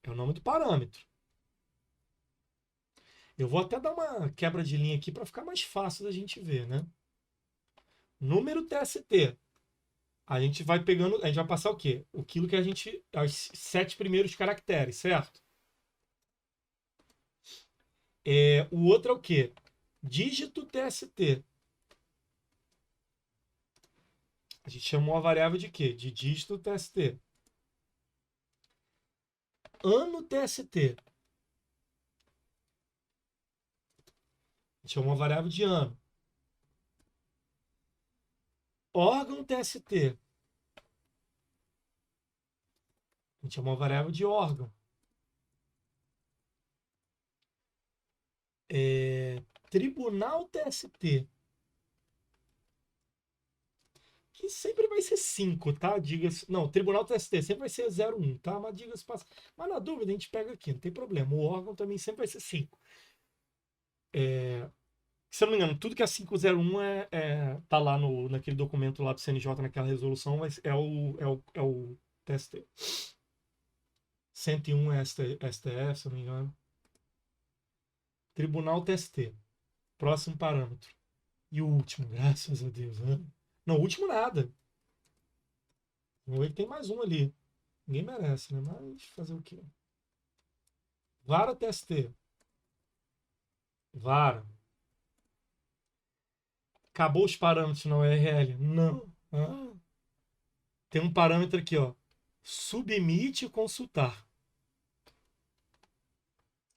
É o nome do parâmetro. Eu vou até dar uma quebra de linha aqui para ficar mais fácil da gente ver, né? Número TST. A gente vai pegando, a gente vai passar o quê? Aquilo que a gente, os 7 primeiros caracteres, certo? O outro é o quê? Dígito TST. A gente chamou a variável de quê? De dígito TST. Ano TST. A gente chamou a variável de ano. Órgão TST. A gente chamou a variável de órgão. Tribunal TST. Que sempre vai ser 5, tá? Diga-se. Não, Tribunal TST sempre vai ser 0,1, tá? Mas diga-se. Mas na dúvida a gente pega aqui, não tem problema. O órgão também sempre vai ser 5. Se eu não me engano, tudo que é 501 tá lá naquele documento lá do CNJ, naquela resolução, mas é o TST. 101 é STF, se eu não me engano. Tribunal TST. Próximo parâmetro. E o último, graças a Deus. Né? Não, o último nada. Vamos ver que tem mais um ali. Ninguém merece, né? Mas fazer o quê? Vara TST. Vara. Acabou os parâmetros na URL? Não. Tem um parâmetro aqui, ó. Submite e consultar.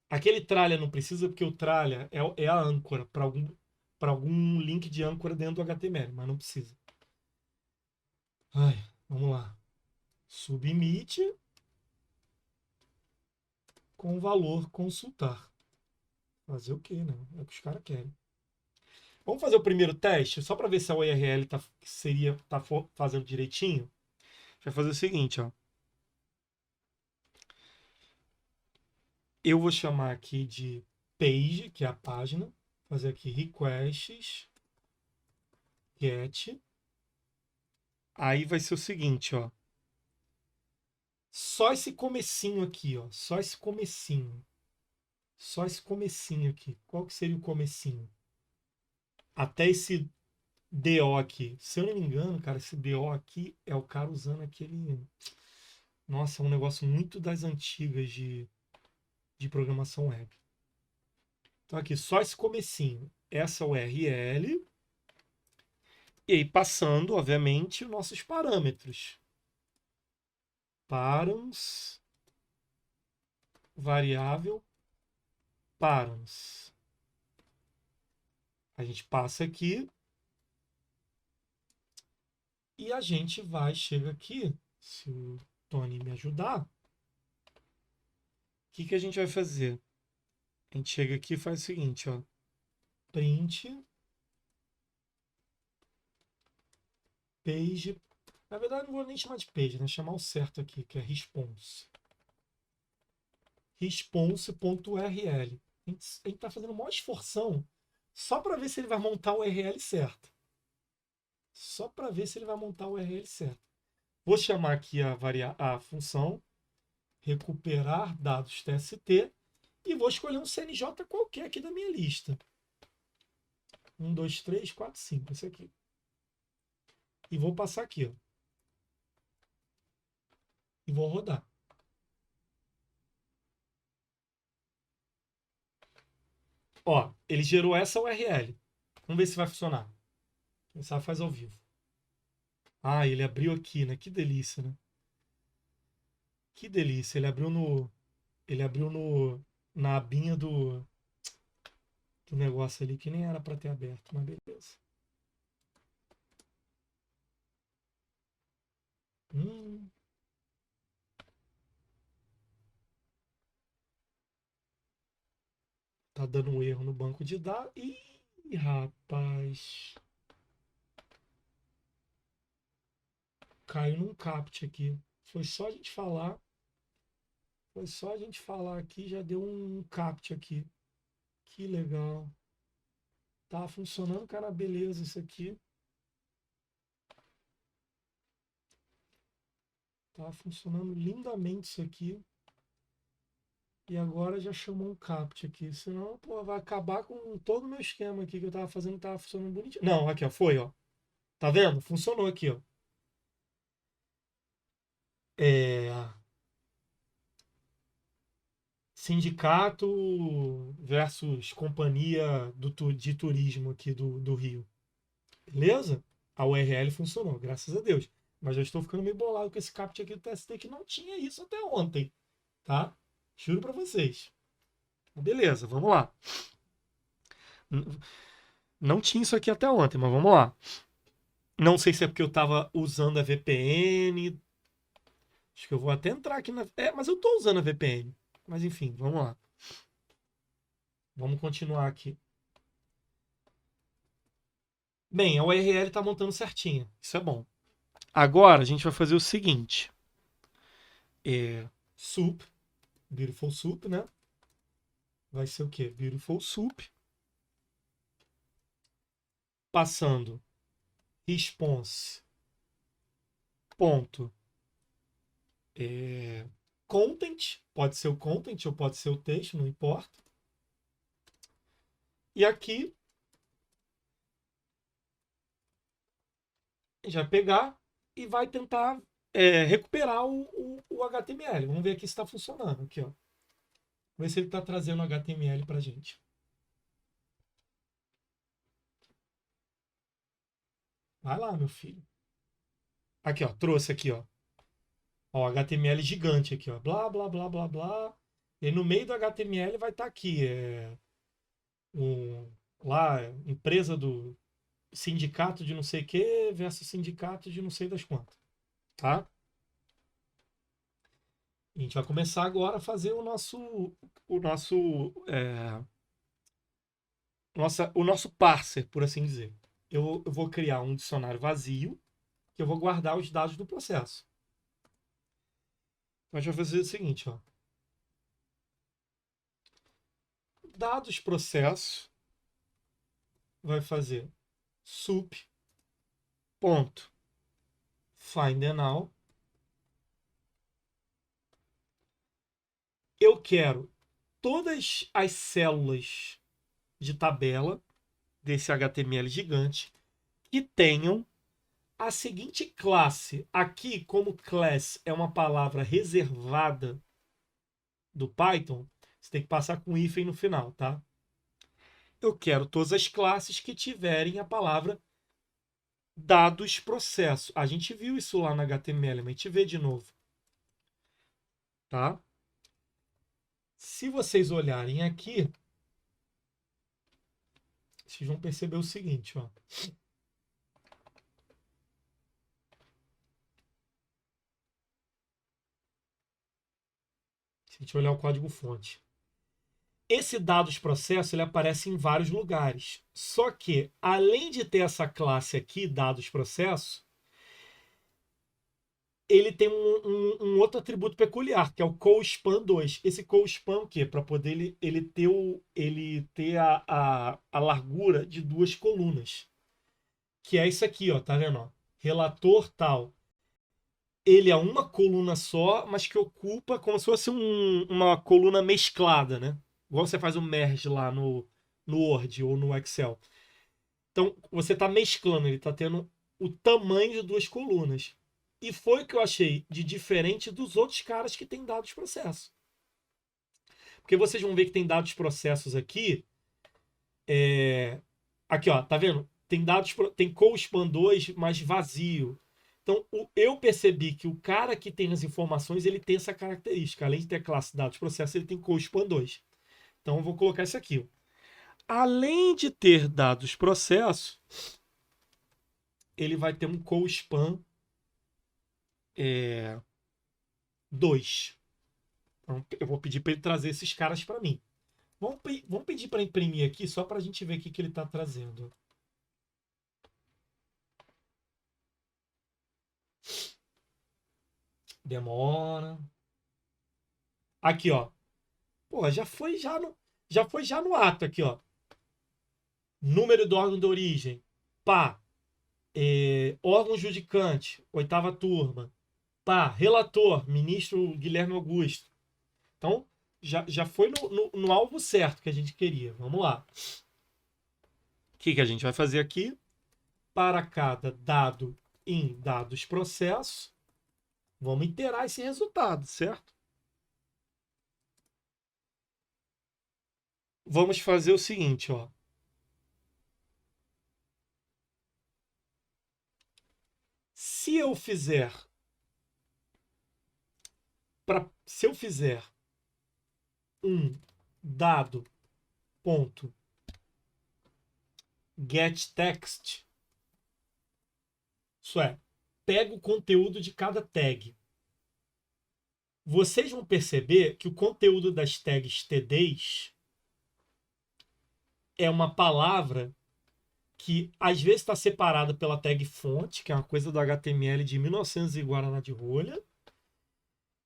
Aquele tralha não precisa, porque o tralha é a âncora para algum link de âncora dentro do HTML, mas não precisa. Ai, vamos lá. Submite com o valor consultar. Fazer o quê, né? É o que os caras querem. Vamos fazer o primeiro teste, só para ver se a URL tá fazendo direitinho. A gente vai fazer o seguinte, ó. Eu vou chamar aqui de page, que é a página. Fazer aqui requests, get. Aí vai ser o seguinte, ó. Só esse comecinho aqui, ó. Só esse comecinho. Só esse comecinho aqui. Qual que seria o comecinho? Até esse DO aqui. Se eu não me engano, cara, esse DO aqui é o cara usando aquele... Nossa, é um negócio muito das antigas de programação web. Então aqui, só esse comecinho. Essa URL. E aí passando, obviamente, os nossos parâmetros. Params. Variável params. A gente passa aqui. E a gente chega aqui. Se o Tony me ajudar. O que a gente vai fazer? A gente chega aqui e faz o seguinte, ó. Print page. Na verdade, não vou nem chamar de page, né? Chamar o certo aqui, que é response. Response.url. A gente está fazendo uma esforção só para ver se ele vai montar o URL certo. Só para ver se ele vai montar o URL certo. Vou chamar aqui a função recuperar dados TST e vou escolher um CNJ qualquer aqui da minha lista. 1, 2, 3, 4, 5. Esse aqui. E vou passar aqui, ó. E vou rodar. Ó, ele gerou essa URL. Vamos ver se vai funcionar. Quem sabe faz ao vivo. Ah, ele abriu aqui, né? Que delícia, né? Que delícia. Ele abriu na abinha do negócio ali que nem era para ter aberto, mas beleza. Tá dando um erro no banco de dados. Ih, rapaz. Caiu num CAPT aqui. Foi só a gente falar. Foi só a gente falar aqui, já deu um CAPT aqui. Que legal. Tá funcionando, cara, beleza isso aqui. Tá funcionando lindamente isso aqui. E agora já chamou um CAPT aqui. Senão, pô, vai acabar com todo o meu esquema aqui que eu tava fazendo, tava funcionando bonitinho. Não, aqui, ó, foi, ó. Tá vendo? Funcionou aqui, ó. Sindicato versus companhia de turismo aqui do Rio. Beleza? A URL funcionou, graças a Deus. Mas já estou ficando meio bolado com esse CAPT aqui do TST que não tinha isso até ontem. Tá? Juro para vocês. Beleza, vamos lá. Não tinha isso aqui até ontem, mas vamos lá. Não sei se é porque eu estava usando a VPN. Acho que eu vou até entrar aqui na. Mas eu estou usando a VPN. Mas enfim, vamos lá. Vamos continuar aqui. Bem, a URL está montando certinho. Isso é bom. Agora a gente vai fazer o seguinte. Soup. Beautiful Soup, né? Vai ser o quê? Beautiful Soup. Passando response ponto content, pode ser o content ou pode ser o texto, não importa. E aqui a gente vai pegar e vai tentar recuperar o HTML. Vamos ver aqui se está funcionando. Aqui, ó. Vamos ver se ele está trazendo HTML para a gente. Vai lá, meu filho. Aqui, ó. Trouxe aqui, ó. Ó, HTML gigante aqui, ó. Blá, blá, blá, blá, blá. E no meio do HTML vai estar aqui. Lá, empresa do sindicato de não sei o que versus sindicato de não sei das quantas. Tá? A gente vai começar agora a fazer o nosso o nosso parser, por assim dizer. Eu vou criar um dicionário vazio que eu vou guardar os dados do processo. Então a gente vai fazer o seguinte, ó. Dados processo vai fazer sup ponto find now. Eu quero todas as células de tabela desse HTML gigante que tenham a seguinte classe. Aqui, como class é uma palavra reservada do Python, você tem que passar com hífen no final, tá? Eu quero todas as classes que tiverem a palavra dados processo. A gente viu isso lá no HTML, mas a gente vê de novo. Tá? Se vocês olharem aqui, vocês vão perceber o seguinte, ó. Se a gente olhar o código-fonte. Esse dados processo ele aparece em vários lugares. Só que, além de ter essa classe aqui, dados processo, ele tem um outro atributo peculiar, que é o co-span2. Esse co-span o quê? Para poder ele ter a largura de duas colunas. Que é isso aqui, ó, tá vendo? Ó? Relator tal. Ele é uma coluna só, mas que ocupa como se fosse uma coluna mesclada, né? Igual você faz um merge lá no Word ou no Excel. Então, você está mesclando, ele está tendo o tamanho de duas colunas. E foi o que eu achei de diferente dos outros caras que têm dados processo. Porque vocês vão ver que tem dados processos aqui. Aqui, ó, tá vendo? Tem co-span2, mas vazio. Então, eu percebi que o cara que tem as informações, ele tem essa característica. Além de ter a classe dados processo, ele tem co-span2. Então, eu vou colocar isso aqui. Além de ter dados processo, ele vai ter um co-span 2. Então, eu vou pedir para ele trazer esses caras para mim. Vamos pedir para imprimir aqui só para a gente ver o que ele está trazendo. Demora. Aqui, ó. Pô, já foi já no ato aqui, ó. Número do órgão de origem. Pá. Órgão judicante. 8ª turma. Pá. Relator. Ministro Guilherme Augusto. Então, já foi no alvo certo que a gente queria. Vamos lá. O que a gente vai fazer aqui? Para cada dado em dados processo, vamos iterar esse resultado, certo? Vamos fazer o seguinte, ó. Se eu fizer um dado ponto getText, isso é, pega o conteúdo de cada tag. Vocês vão perceber que o conteúdo das tags TDs é uma palavra que às vezes está separada pela tag fonte, que é uma coisa do HTML de 1900 e Guaraná de rolha,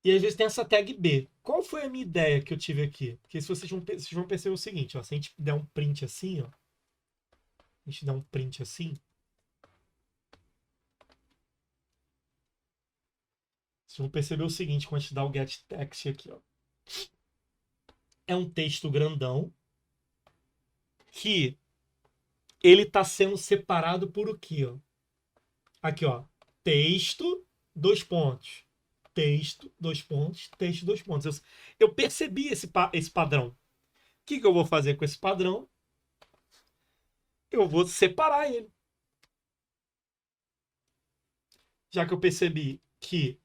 e às vezes tem essa tag B. Qual foi a minha ideia que eu tive aqui? Porque se vocês vão perceber o seguinte, ó, se a gente der um print assim, ó, a gente der um print assim, vocês vão perceber o seguinte quando a gente dá o get text aqui, ó. É um texto grandão que ele está sendo separado por o quê? Ó? Aqui, ó. Texto, 2 pontos. Texto, 2 pontos. Texto, 2 pontos. Eu percebi esse padrão. O que eu vou fazer com esse padrão? Eu vou separar ele. Já que eu percebi que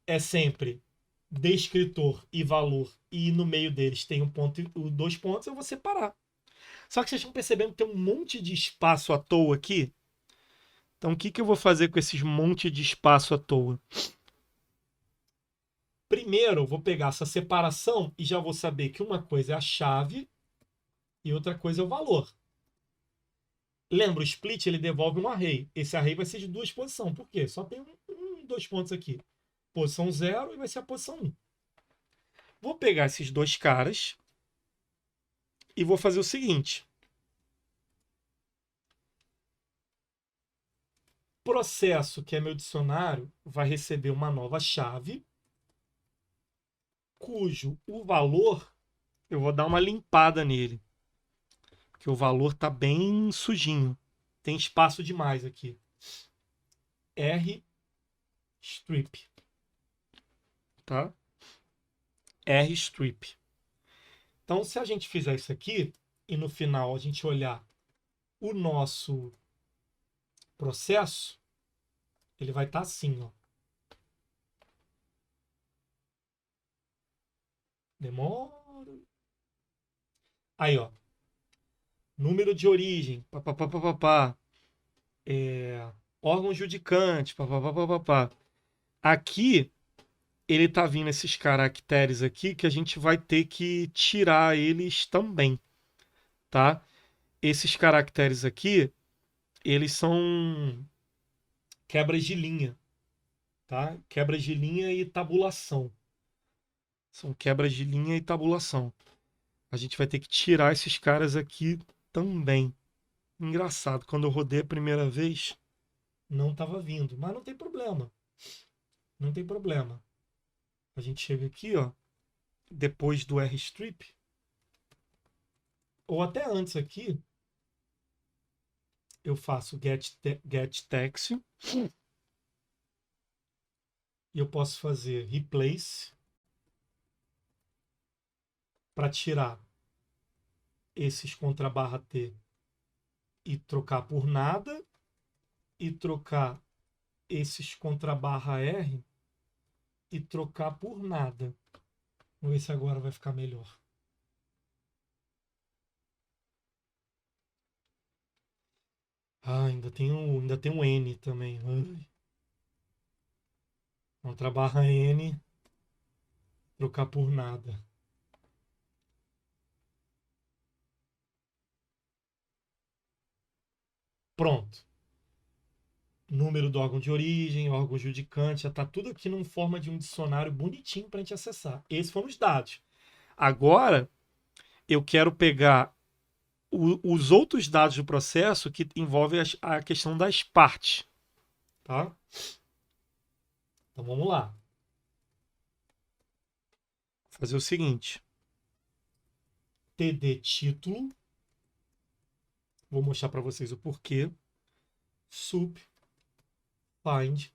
é sempre descritor e valor e no meio deles tem um ponto e 2 pontos, eu vou separar. Só que vocês estão percebendo que tem um monte de espaço à toa aqui? Então, o que eu vou fazer com esses monte de espaço à toa? Primeiro, eu vou pegar essa separação e já vou saber que uma coisa é a chave e outra coisa é o valor. Lembra, o split ele devolve um array. Esse array vai ser de duas posições. Por quê? Só tem dois pontos aqui. Posição 0 e vai ser a posição 1. Vou pegar esses dois caras e vou fazer o seguinte. Processo, que é meu dicionário, vai receber uma nova chave, cujo o valor, eu vou dar uma limpada nele, porque o valor está bem sujinho. Tem espaço demais aqui. R-strip. Tá? R-strip. Então, se a gente fizer isso aqui, e no final a gente olhar o nosso processo, ele vai estar assim, ó. Demora. Aí, ó. Número de origem, papapá. Órgão judicante, papapá. Aqui, ele tá vindo esses caracteres aqui que a gente vai ter que tirar eles também, tá? Esses caracteres aqui, eles são quebras de linha, tá? Quebras de linha e tabulação. São quebras de linha e tabulação. A gente vai ter que tirar esses caras aqui também. Engraçado, quando eu rodei a primeira vez, não estava vindo. Mas não tem problema. Não tem problema. A gente chega aqui, ó, depois do R-strip, ou até antes aqui, eu faço get text e eu posso fazer replace para tirar esses contra barra T e trocar por nada e trocar esses contra barra R e trocar por nada. Vamos ver se agora vai ficar melhor. Ah, ainda tem um N também. Ai. Contra barra N, trocar por nada. Pronto. Número do órgão de origem, órgão judicante, já está tudo aqui numa forma de um dicionário bonitinho para a gente acessar. Esses foram os dados. Agora, eu quero pegar os outros dados do processo que envolvem a questão das partes. Tá? Então vamos lá. Vou fazer o seguinte. TD título. Vou mostrar para vocês o porquê. Sup. Find.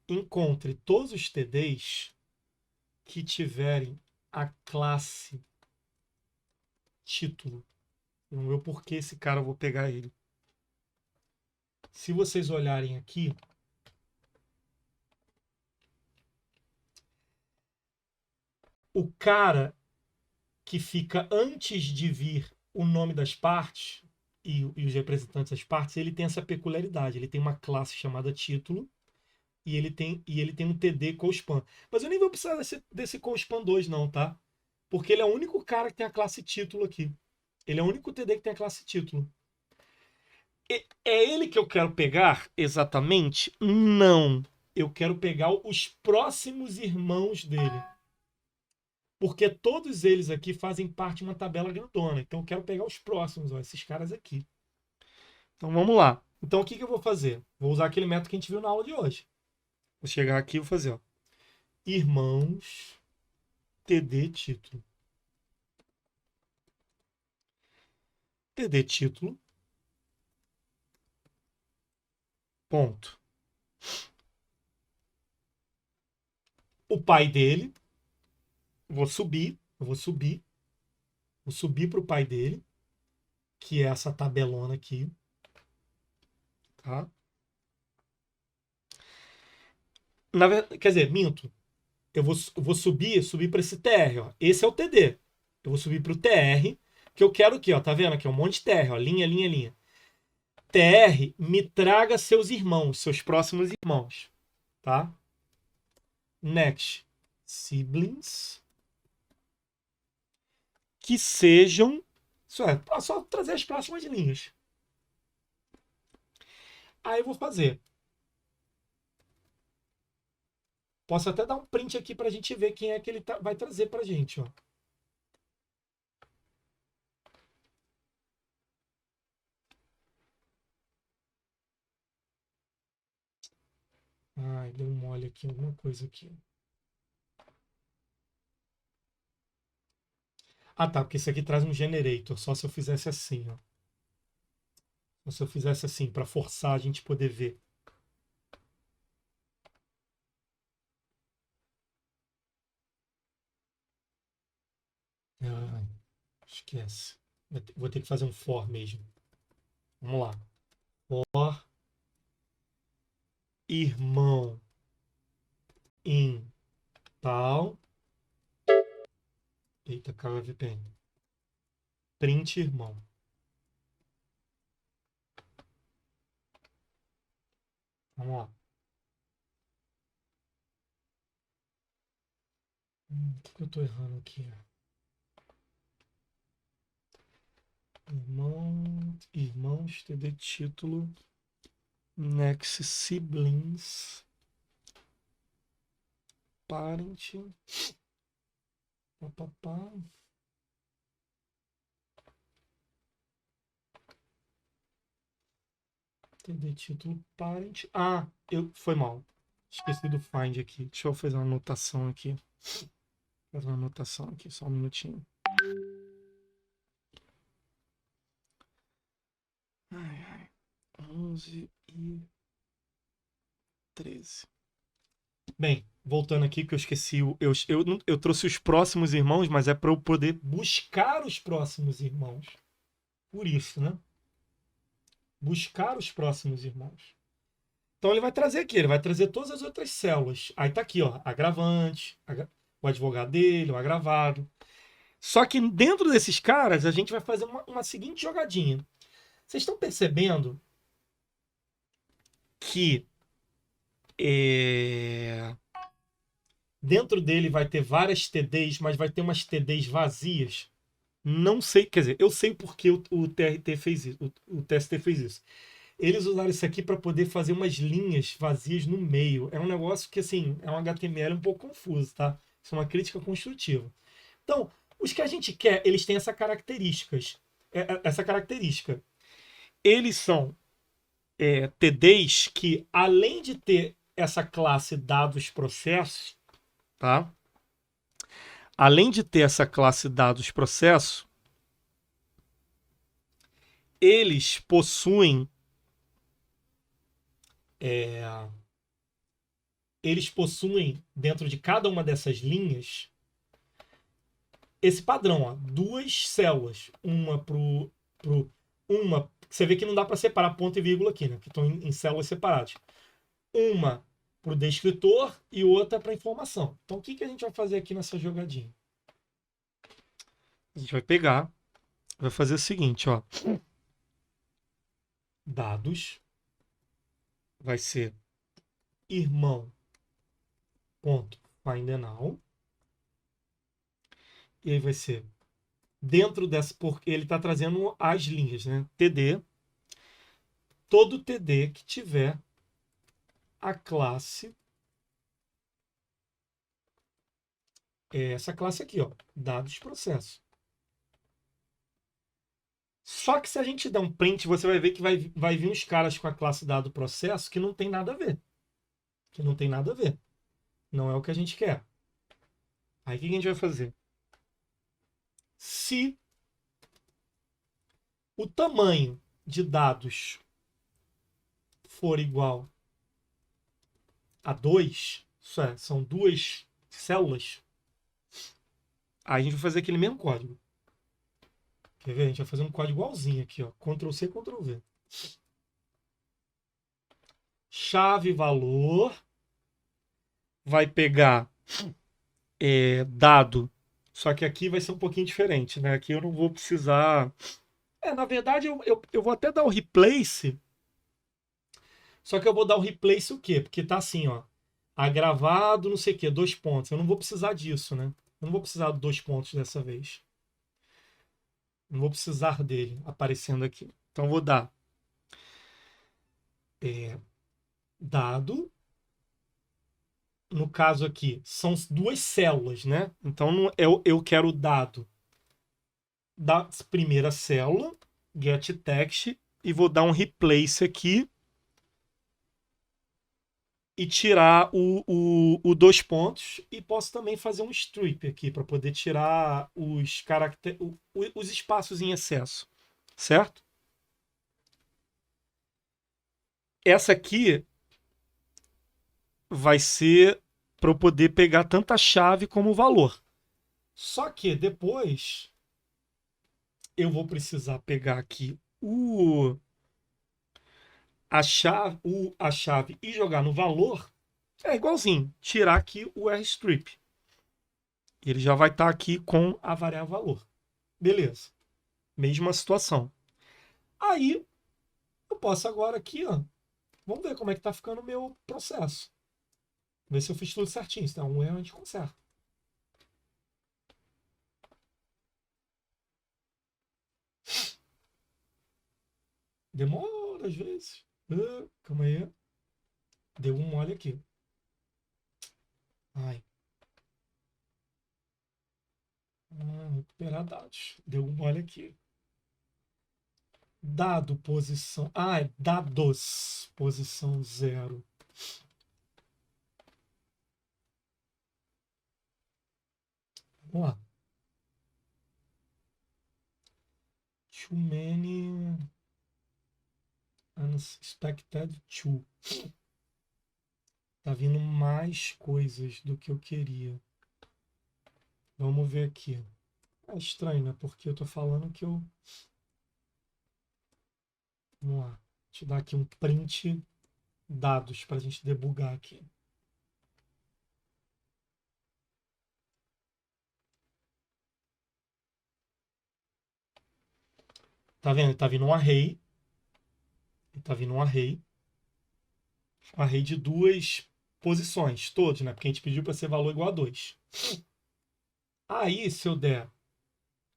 Encontre todos os TDs que tiverem a classe título. Vamos ver o porquê esse cara eu vou pegar ele. Se vocês olharem aqui, o cara que fica antes de vir o nome das partes e os representantes das partes, ele tem essa peculiaridade. Ele tem uma classe chamada título e ele tem um TD CoSpan. Mas eu nem vou precisar desse CoSpan 2 não, tá? Porque ele é o único cara que tem a classe título aqui. Ele é o único TD que tem a classe título. É ele que eu quero pegar exatamente? Não. Eu quero pegar os próximos irmãos dele. Porque todos eles aqui fazem parte de uma tabela grandona. Então eu quero pegar os próximos, ó, esses caras aqui. Então vamos lá. Então o que eu vou fazer? Vou usar aquele método que a gente viu na aula de hoje. Vou chegar aqui e vou fazer, ó, irmãos TD título. TD título. Ponto. O pai dele. Vou subir para o pai dele, que é essa tabelona aqui. Tá? Quer dizer, minto. Eu vou subir para esse TR. Ó. Esse é o TD. Eu vou subir para o TR, que eu quero aqui, ó. Tá vendo aqui? Um monte de TR, ó. Linha, linha, linha. TR, me traga seus irmãos, seus próximos irmãos. Tá? Next. Siblings. que sejam... Isso é só trazer as próximas linhas. Aí eu vou fazer. Posso até dar um print aqui para a gente ver quem é que ele vai trazer para a gente. Ó. Ai, deu um mole aqui, alguma coisa aqui. Ah, tá, porque isso aqui traz um generator, só se eu fizesse assim, ó. Só se eu fizesse assim, para forçar a gente poder ver. Ai, esquece. Vou ter que fazer um for mesmo. Vamos lá. For irmão em tal. Eita, caiu a VPN. Print irmão. Vamos lá. O que eu tô errando aqui? Irmãos, TD título. Next siblings. Parent. Papapá. TD título parent. Ah, foi mal. Esqueci do find aqui. Deixa eu fazer uma anotação aqui. Fazer uma anotação aqui, só um minutinho. Ai, ai. 11 e 13. Bem, voltando aqui, que eu esqueci. Eu trouxe os próximos irmãos, mas é para eu poder buscar os próximos irmãos. Por isso, né? Buscar os próximos irmãos. Então ele vai trazer aqui, ele vai trazer todas as outras células. Aí tá aqui, ó, agravante, o advogado dele, o agravado. Só que dentro desses caras, a gente vai fazer uma seguinte jogadinha. Vocês estão percebendo que dentro dele vai ter várias TDs, mas vai ter umas TDs vazias? Não sei, quer dizer, eu sei porque o TRT fez isso, o TST fez isso. Eles usaram isso aqui para poder fazer umas linhas vazias no meio. É um negócio que, assim, é um HTML um pouco confuso, tá? Isso é uma crítica construtiva. Então, os que a gente quer, eles têm essa característica. Eles são TDs que, além de ter essa classe dados processos, tá? Além de ter essa classe dados processo, eles possuem dentro de cada uma dessas linhas esse padrão, ó, duas células, uma você vê que não dá para separar ponto e vírgula aqui, né? Que estão em células separadas. Uma para o descritor e outra para informação. Então o que a gente vai fazer aqui nessa jogadinha? A gente vai pegar, vai fazer o seguinte, ó. Dados vai ser irmão.findNow. E aí vai ser dentro dessa, porque ele está trazendo as linhas, né? TD. Todo TD que tiver a classe, essa classe aqui, ó, dados processo. Só que se a gente der um print, você vai ver que vai vir uns caras com a classe dado processo que não tem nada a ver. Que não tem nada a ver. Não é o que a gente quer. Aí o que a gente vai fazer? Se o tamanho de dados for igual a 2, isso é, são duas células, aí a gente vai fazer aquele mesmo código. Quer ver? A gente vai fazer um código igualzinho aqui, ó. Ctrl+C, Ctrl+V. Chave valor. Vai pegar dado. Só que aqui vai ser um pouquinho diferente, né? Aqui eu não vou precisar... na verdade, eu vou até dar o replace. Só que eu vou dar o replace o quê? Porque tá assim, ó. Agravado, não sei o quê, 2 pontos. Eu não vou precisar disso, né? Eu não vou precisar de 2 pontos dessa vez. Não vou precisar dele aparecendo aqui. Então, vou dar dado. No caso aqui, são duas células, né? Então, eu quero o dado da primeira célula, getText, e vou dar um replace aqui e tirar o dois pontos, e posso também fazer um strip aqui para poder tirar os espaços em excesso, certo? Essa aqui vai ser para eu poder pegar tanto a chave como o valor. Só que depois eu vou precisar pegar aqui a chave e jogar no valor. É igualzinho, tirar aqui o rstrip. Ele já vai estar aqui com a variável valor. Beleza. Mesma situação. Aí, eu posso agora aqui, ó. Vamos ver como é que tá ficando o meu processo. Ver se eu fiz tudo certinho. Se der um erro, a gente conserta. Demora às vezes. Calma aí. Deu um mole aqui. Ai. Recuperar dados. Deu um mole aqui. Dado posição. É dados. Posição 0. Vamos lá. Too many unexpected to. Tá vindo mais coisas do que eu queria. Vamos ver aqui. É estranho, né? Porque eu tô falando que eu. Vamos lá. Deixa eu dar aqui um print dados pra gente debugar aqui. Tá vendo? Tá vindo um array. Tá vindo um array. Um array de duas posições, todos, né? Porque a gente pediu para ser valor igual a 2. Aí, se eu der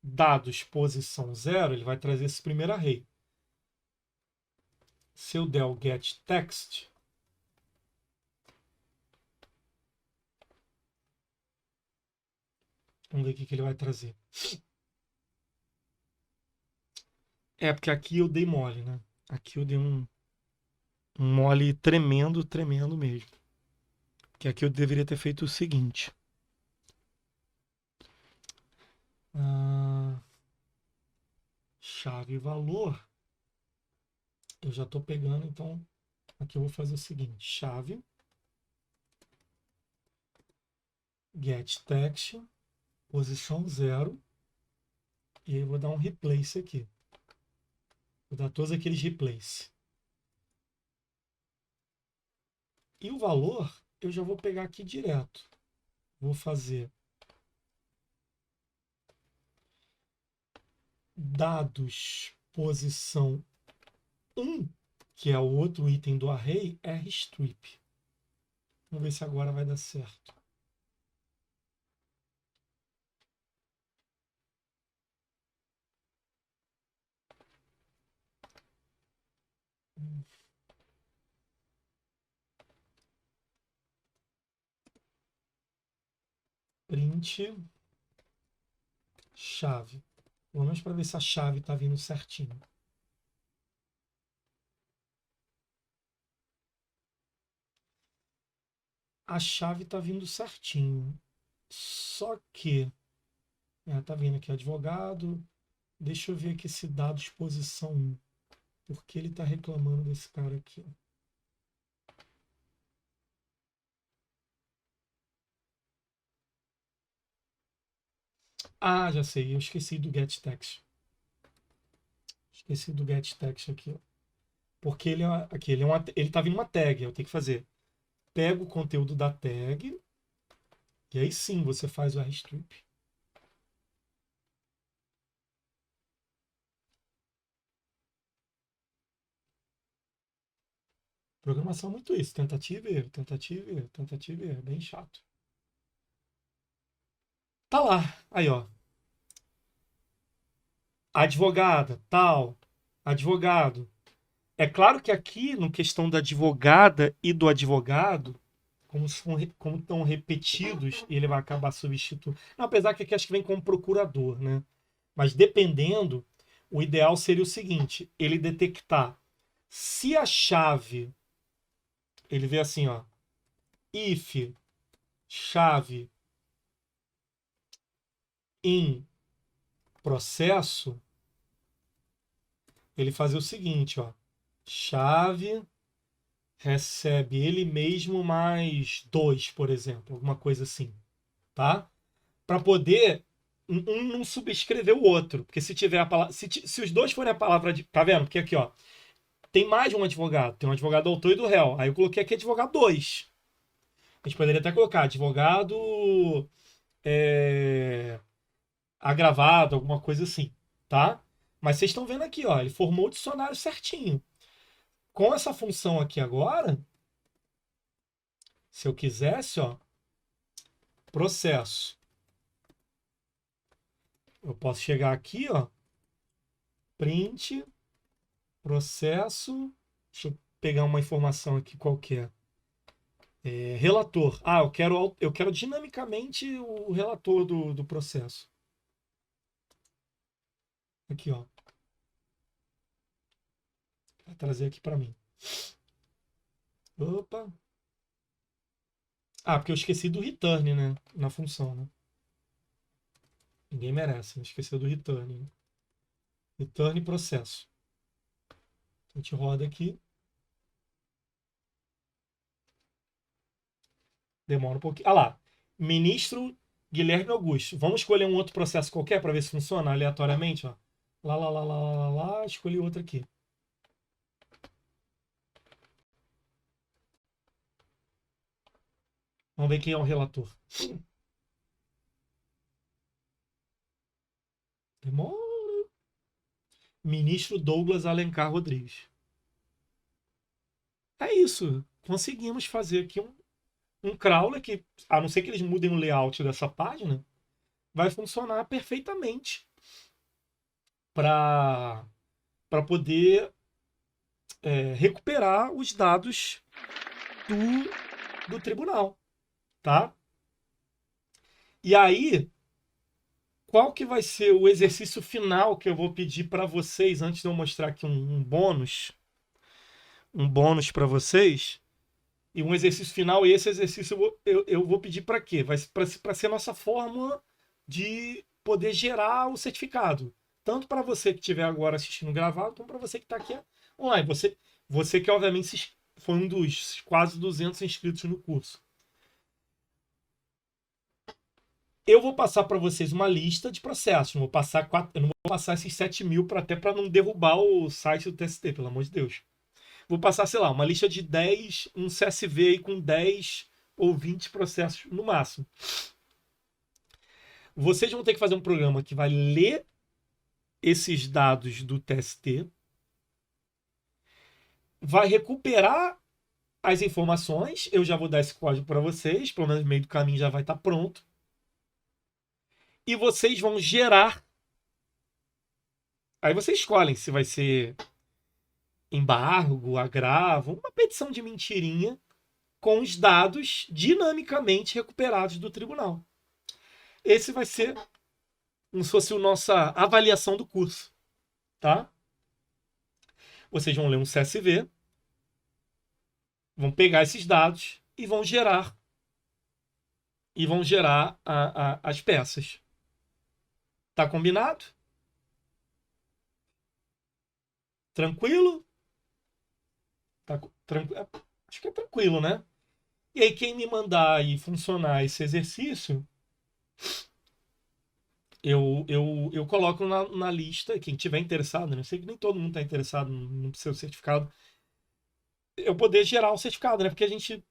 dados posição 0, ele vai trazer esse primeiro array. Se eu der o getText, vamos ver o que ele vai trazer. É, porque aqui eu dei mole, né? Aqui eu dei um mole tremendo, tremendo mesmo. Que aqui eu deveria ter feito o seguinte. Chave valor. Eu já estou pegando, então aqui eu vou fazer o seguinte. Chave. GetText. Posição 0. E aí eu vou dar um replace aqui. Vou dar todos aqueles replace. E o valor eu já vou pegar aqui direto. Vou fazer dados posição 1, que é o outro item do array, rstrip. Vamos ver se agora vai dar certo. Print chave. Vamos para ver se a chave está vindo certinho. A chave está vindo certinho. Só que tá vindo aqui advogado. Deixa eu ver aqui esse dado exposição 1. Por que ele está reclamando desse cara aqui? Já sei. Eu esqueci do getText. Esqueci do getText aqui. Porque ele tá vindo uma tag. Eu tenho que fazer. Pega o conteúdo da tag. E aí sim você faz o rstrip. Programação é muito isso. Tentativa e erro, tentativa e erro, tentativa e erro. Bem chato. Tá lá. Aí, ó. advogada, tal, advogado. É claro que aqui, no questão da advogada e do advogado, como estão repetidos, ele vai acabar substituindo. Não, apesar que aqui acho que vem como procurador, né? Mas dependendo, o ideal seria o seguinte: ele detectar se a chave, ele vê assim, ó, if chave em processo, ele fazer o seguinte, ó, chave recebe ele mesmo mais 2, por exemplo, alguma coisa assim, tá? Para poder um não subscrever o outro, porque se tiver a palavra, se os dois forem a palavra de, tá vendo? Porque aqui, ó, tem mais de um advogado, tem um advogado do autor e do réu. Aí eu coloquei aqui advogado 2. A gente poderia até colocar advogado agravado, alguma coisa assim, tá? Mas vocês estão vendo aqui, ó, ele formou o dicionário certinho. Com essa função aqui agora, se eu quisesse, ó, processo, eu posso chegar aqui, ó, print, processo, deixa eu pegar uma informação aqui qualquer. Relator. Ah, eu quero dinamicamente o relator do processo. Aqui, ó. Vai trazer aqui para mim. Opa. Ah, porque eu esqueci do return, né? Na função, né? Ninguém merece, né? Esqueceu do return. Né? Return processo. A gente roda aqui. Demora um pouquinho. Ah lá. Ministro Guilherme Augusto. Vamos escolher um outro processo qualquer para ver se funciona aleatoriamente, ó. Lá, lá, lá, lá, lá, lá. Escolhi outro aqui. Vamos ver quem é o relator. Demora. Ministro Douglas Alencar Rodrigues. É isso. Conseguimos fazer aqui um crawler que, a não ser que eles mudem o layout dessa página, vai funcionar perfeitamente para poder recuperar os dados do tribunal, tá? E aí, qual que vai ser o exercício final que eu vou pedir para vocês antes de eu mostrar aqui um bônus para vocês? E um exercício final, e esse exercício eu vou pedir para quê? Para ser nossa fórmula de poder gerar o certificado. Tanto para você que estiver agora assistindo gravado, como para você que está aqui online. Você que, obviamente, foi um dos quase 200 inscritos no curso. Eu vou passar para vocês uma lista de processos. Eu não vou passar esses 7.000 até para não derrubar o site do TST, pelo amor de Deus. Vou passar, sei lá, uma lista de 10, um CSV aí com 10 ou 20 processos no máximo. Vocês vão ter que fazer um programa que vai ler esses dados do TST, vai recuperar as informações, eu já vou dar esse código para vocês, pelo menos no meio do caminho já vai estar pronto. E vocês vão gerar. Aí vocês escolhem se vai ser embargo, agravo, uma petição de mentirinha com os dados dinamicamente recuperados do tribunal. Esse vai ser como se fosse a nossa avaliação do curso, tá? Vocês vão ler um CSV, vão pegar esses dados e vão gerar as peças. Tá combinado? Tranquilo? Acho que é tranquilo, né? E aí, quem me mandar aí funcionar esse exercício, eu coloco na lista. Quem tiver interessado, né? Eu sei que nem todo mundo está interessado no seu certificado. Eu poder gerar o certificado, né? Porque a gente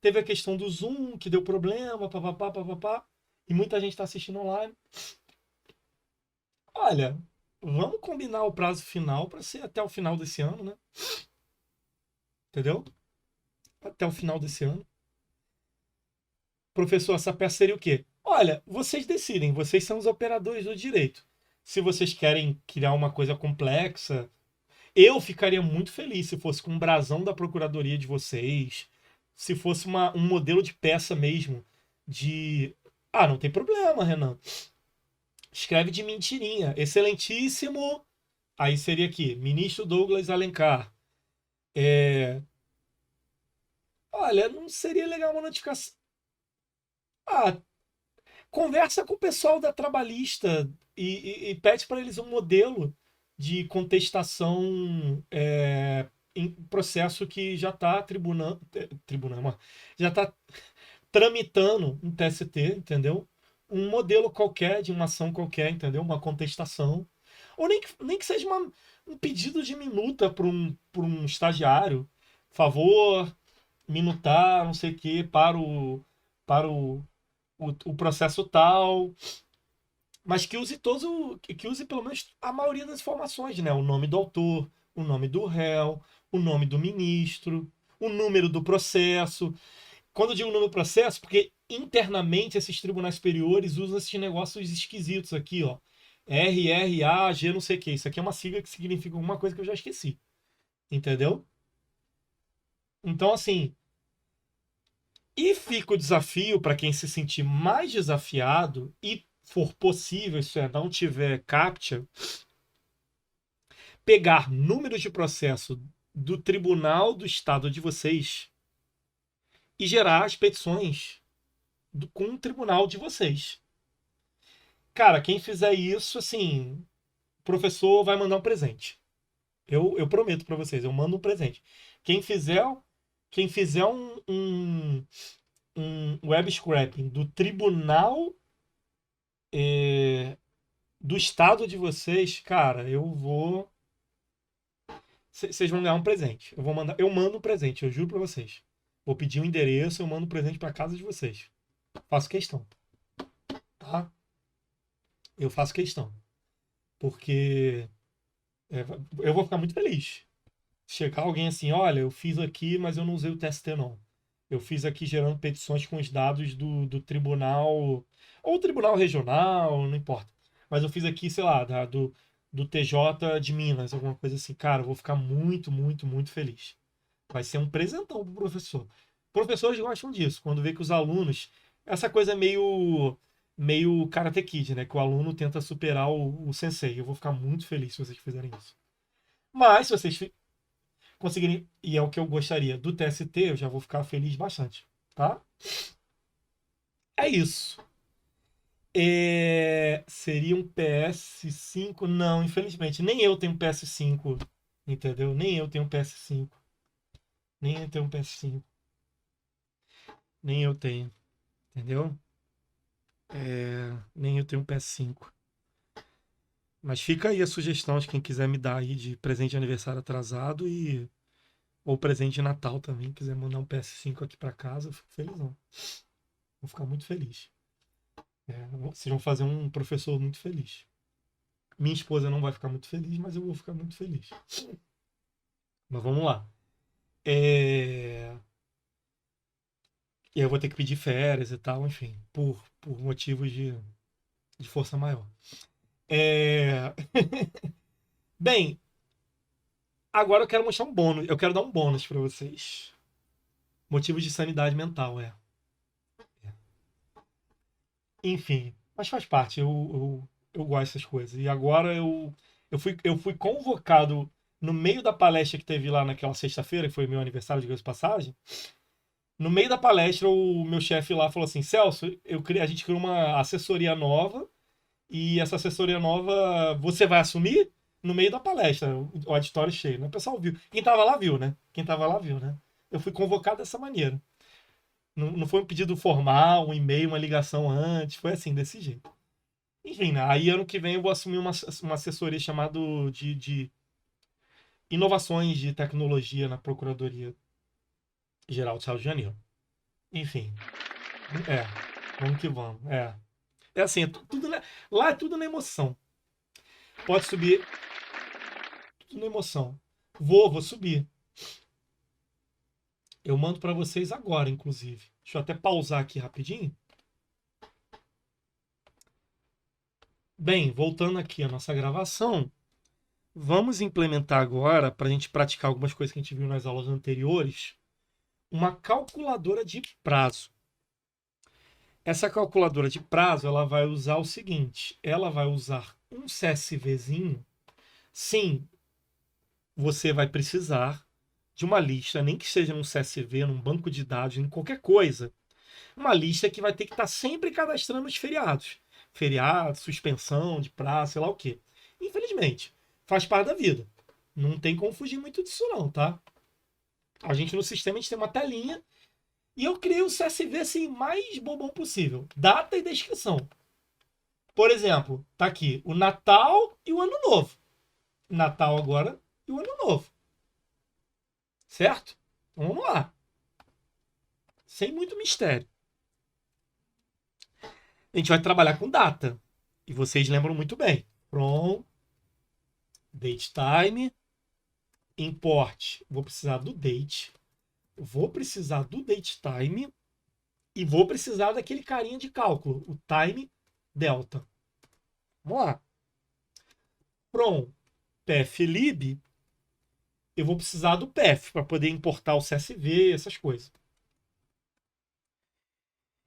teve a questão do Zoom, que deu problema, papapá, papapá. E muita gente está assistindo online. Olha, vamos combinar o prazo final para ser até o final desse ano, né? Entendeu? Até o final desse ano. Professor, essa peça seria o quê? Olha, vocês decidem, vocês são os operadores do direito. Se vocês querem criar uma coisa complexa, eu ficaria muito feliz se fosse com um brasão da procuradoria de vocês, se fosse um modelo de peça mesmo, de... Ah, não tem problema, Renan. Escreve de mentirinha. Excelentíssimo. Aí seria aqui, ministro Douglas Alencar. Olha, não seria legal uma notificação. Ah, conversa com o pessoal da Trabalhista e pede para eles um modelo de contestação em processo que já está tribunando, já está tramitando um TST, entendeu? Um modelo qualquer de uma ação qualquer, entendeu? Uma contestação. Ou nem que seja um pedido de minuta para um estagiário. Favor, minutar, não sei o quê, para o processo tal, mas que use pelo menos a maioria das informações, né? O nome do autor, o nome do réu, o nome do ministro, o número do processo. Quando eu digo número do processo, porque internamente esses tribunais superiores usam esses negócios esquisitos aqui, ó. RRAG, não sei o que. Isso aqui é uma sigla que significa alguma coisa que eu já esqueci. Entendeu? Então, assim, e fica o desafio para quem se sentir mais desafiado e for possível, isso é, não tiver captcha, pegar números de processo do tribunal do estado de vocês e gerar as petições com o tribunal de vocês. Cara, quem fizer isso, assim, o professor vai mandar um presente. Eu prometo para vocês, eu mando um presente. Quem fizer, quem fizer um web scraping do tribunal do estado de vocês, cara, eu vou. Vocês vão ganhar um presente. Eu mando um presente, eu juro pra vocês. Vou pedir um endereço, eu mando um presente pra casa de vocês. Faço questão, tá? Eu faço questão. Porque eu vou ficar muito feliz. Chegar alguém assim, olha, eu fiz aqui, mas eu não usei o TST, não. Eu fiz aqui gerando petições com os dados do tribunal, ou tribunal regional, não importa. Mas eu fiz aqui, sei lá, do TJ de Minas, alguma coisa assim. Cara, eu vou ficar muito, muito, muito feliz. Vai ser um presentão pro professor. Professores gostam disso, quando vê que os alunos. Essa coisa é meio Karate Kid, né? Que o aluno tenta superar o sensei. Eu vou ficar muito feliz se vocês fizerem isso. Mas, se vocês conseguirem, e é o que eu gostaria do TST, eu já vou ficar feliz bastante, tá? É isso. Seria um PS5? Não, infelizmente. Nem eu tenho PS5, entendeu? Nem eu tenho PS5. Nem eu tenho um PS5. Nem eu tenho, entendeu? Nem eu tenho um PS5. Mas fica aí a sugestão de quem quiser me dar aí de presente de aniversário atrasado ou presente de Natal também, quiser mandar um PS5 aqui para casa, eu fico felizão. Vou ficar muito feliz. Vocês vão fazer um professor muito feliz. Minha esposa não vai ficar muito feliz, mas eu vou ficar muito feliz. Mas vamos lá. E eu vou ter que pedir férias e tal, enfim, por motivos de força maior. Bem, agora eu quero mostrar um bônus. Eu quero dar um bônus para vocês. Motivos de sanidade mental, Enfim, mas faz parte. Eu gosto dessas coisas. E agora eu fui convocado no meio da palestra que teve lá naquela sexta-feira, que foi meu aniversário, de passagem. No meio da palestra, o meu chefe lá falou assim: Celso, a gente criou uma assessoria nova. E essa assessoria nova, você vai assumir? No meio da palestra, o auditório cheio, né? O pessoal viu. Quem tava lá viu, né? Quem tava lá viu, né? Eu fui convocado dessa maneira. Não, não foi um pedido formal, um e-mail, uma ligação antes. Foi assim, desse jeito. Enfim, né? Aí ano que vem eu vou assumir uma assessoria chamada de inovações de tecnologia na Procuradoria Geral do Estado de Janeiro. Enfim, vamos que vamos. É assim, lá é tudo na emoção. Pode subir, tudo na emoção. Vou subir. Eu mando para vocês agora, inclusive. Deixa eu até pausar aqui rapidinho. Bem, voltando aqui à nossa gravação, vamos implementar agora, para a gente praticar algumas coisas que a gente viu nas aulas anteriores, uma calculadora de prazo. Essa calculadora de prazo, ela vai usar o seguinte, ela vai usar um CSVzinho. Sim, você vai precisar de uma lista, nem que seja num CSV, num banco de dados, em qualquer coisa. Uma lista que vai ter que estar sempre cadastrando os feriados. Feriado, suspensão de prazo, sei lá o quê. Infelizmente, faz parte da vida. Não tem como fugir muito disso não, tá? A gente no sistema, a gente tem uma telinha e eu criei o CSV assim, mais bobão possível. Data e descrição. Por exemplo, tá aqui o Natal e o Ano Novo. Natal agora e o Ano Novo. Certo? Então, vamos lá. Sem muito mistério. A gente vai trabalhar com data. E vocês lembram muito bem. From datetime, import. Vou precisar do date. Vou precisar do datetime. E vou precisar daquele carinha de cálculo, o time delta. Vamos lá. From pathlib, eu vou precisar do path para poder importar o CSV, essas coisas.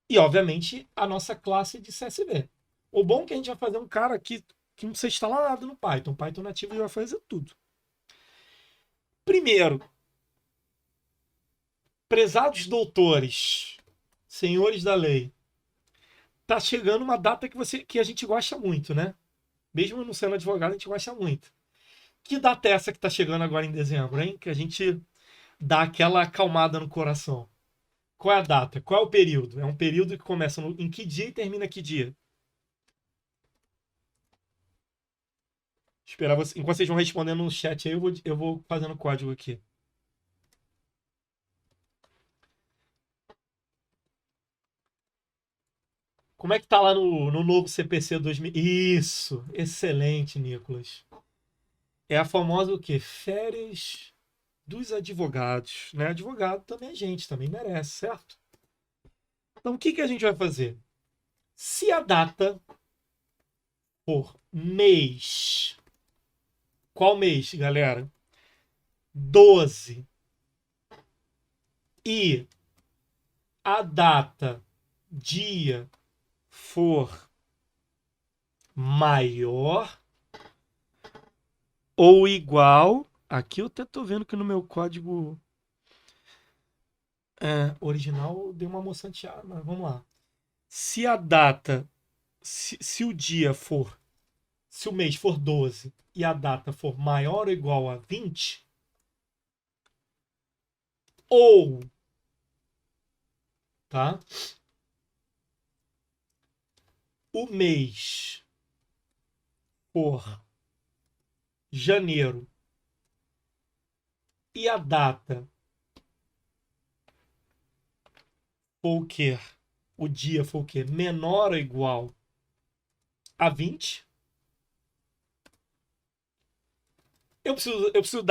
E, obviamente, a nossa classe de CSV. O bom é que a gente vai fazer um cara aqui que não precisa instalar nada no Python. Python nativo já vai fazer tudo. Primeiro, prezados doutores, senhores da lei, tá chegando uma data que a gente gosta muito, né? Mesmo não sendo advogado, a gente gosta muito. Que data é essa que tá chegando agora em dezembro, hein? Que a gente dá aquela acalmada no coração. Qual é a data? Qual é o período? É um período que começa em que dia e termina que dia? Esperar você, enquanto vocês vão respondendo no chat aí, eu vou fazendo código aqui. Como é que tá lá no novo CPC 2000? Isso! Excelente, Nicolas. É a famosa o quê? Férias dos advogados, né? Advogado também é gente, também merece, certo? Então, o que que a gente vai fazer? Se a data for mês, qual mês, galera? 12. E a data, dia, for maior ou igual. Aqui eu até tô vendo que no meu código original deu uma moçanteada, mas vamos lá. Se a data, se o dia for, se o mês for 12 e a data for maior ou igual a 20, ou, tá? O mês for janeiro e a data for o quê? O dia for o quê? Menor ou igual a 20. Eu preciso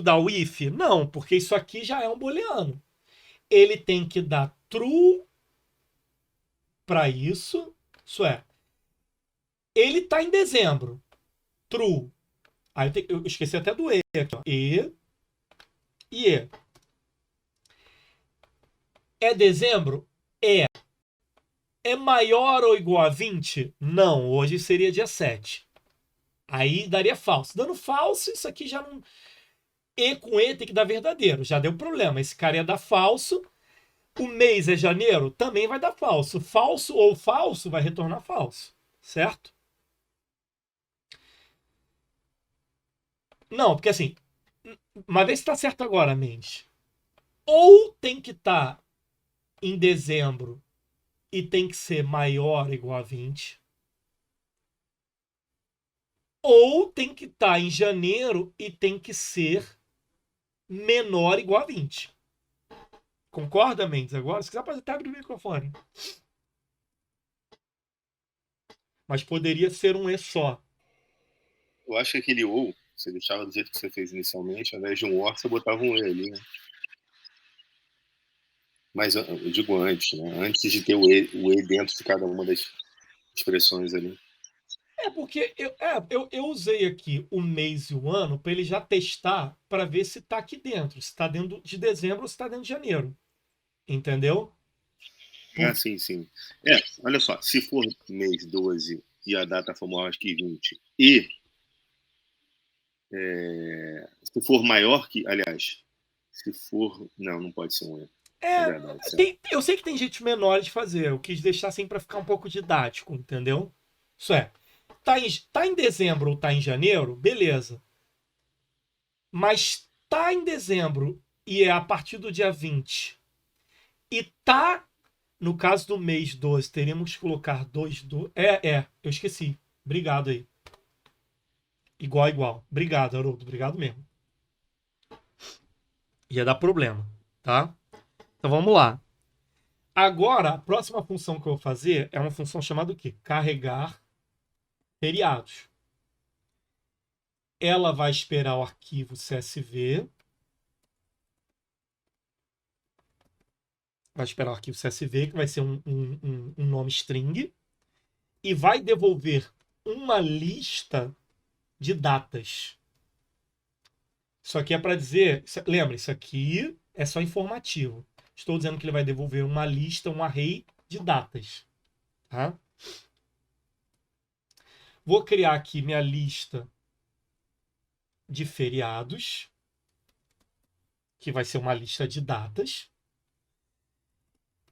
dar o if? Não, porque isso aqui já é um booleano. Ele tem que dar true para isso. Isso é, ele está em dezembro. True. Aí eu esqueci até do E aqui, ó. E. É dezembro? É. É maior ou igual a 20? Não, hoje seria dia 7. Aí daria falso. Dando falso, isso aqui já não. E com E tem que dar verdadeiro. Já deu problema. Esse cara ia dar falso. O mês é janeiro? Também vai dar falso. Falso ou falso vai retornar falso. Certo? Não, porque assim. Mas vê se está certo agora, mente. Ou tem que estar em dezembro e tem que ser maior ou igual a 20. Ou tem que estar em janeiro e tem que ser menor ou igual a 20. Concorda, Mendes? Agora, se quiser, pode até abrir o microfone. Mas poderia ser um E só. Eu acho que aquele ou, você deixava do jeito que você fez inicialmente, ao invés de um or, você botava um e ali, né? Mas eu digo antes, né? Antes de ter o e dentro de cada uma das expressões ali. Porque eu usei aqui o mês e o ano para ele já testar para ver se está aqui dentro, se está dentro de dezembro ou se está dentro de janeiro. Entendeu? Ah, Por... sim, sim. Olha só, se for mês 12 e a data for maior que 20 e se for maior que, aliás, se for, não, não pode ser um erro. É verdade, certo. Eu sei que tem jeitos menores de fazer. Eu quis deixar assim para ficar um pouco didático, entendeu? Isso é, tá em dezembro ou tá em janeiro, beleza. Mas tá em dezembro e é a partir do dia 20 e tá, no caso do mês 12, teríamos que colocar dois do. Eu esqueci. Obrigado aí. Igual, igual. Obrigado, Haroldo. Obrigado mesmo. Ia dar problema, tá? Então vamos lá. Agora, a próxima função que eu vou fazer é uma função chamada o quê? Carregar feriados. Ela vai esperar o arquivo CSV. Vai esperar o arquivo CSV, que vai ser um nome string. E vai devolver uma lista de datas. Isso aqui é para dizer. Lembra, isso aqui é só informativo. Estou dizendo que ele vai devolver uma lista, um array de datas. Tá? Vou criar aqui minha lista de feriados, que vai ser uma lista de datas.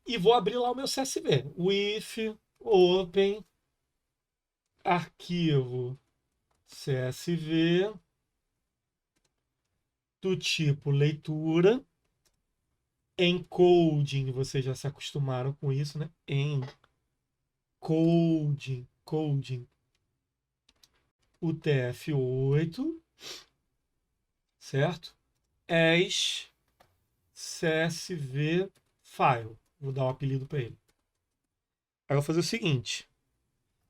E vou abrir lá o meu CSV. With open arquivo CSV do tipo leitura. Encoding, vocês já se acostumaram com isso, né? Coding UTF-8, certo? As CSV file. Vou dar um apelido para ele. Aí eu vou fazer o seguinte.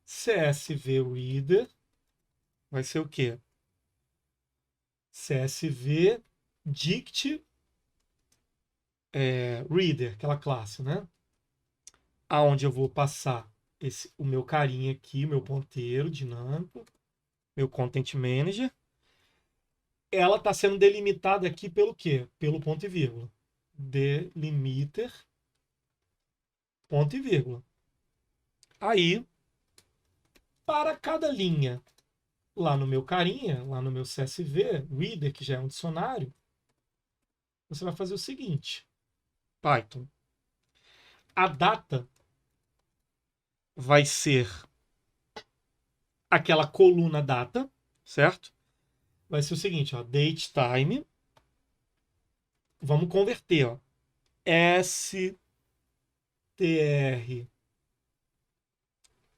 CSV reader vai ser o quê? CSV dict reader, aquela classe, né? Aonde eu vou passar o meu carinha aqui, meu ponteiro dinâmico, meu content manager. Ela está sendo delimitada aqui pelo quê? Pelo ponto e vírgula. Delimiter, ponto e vírgula. Aí, para cada linha lá no meu carinha, lá no meu CSV, reader, que já é um dicionário, você vai fazer o seguinte. Python. A data vai ser aquela coluna data, certo? Vai ser o seguinte, ó, date time. Vamos converter, ó. str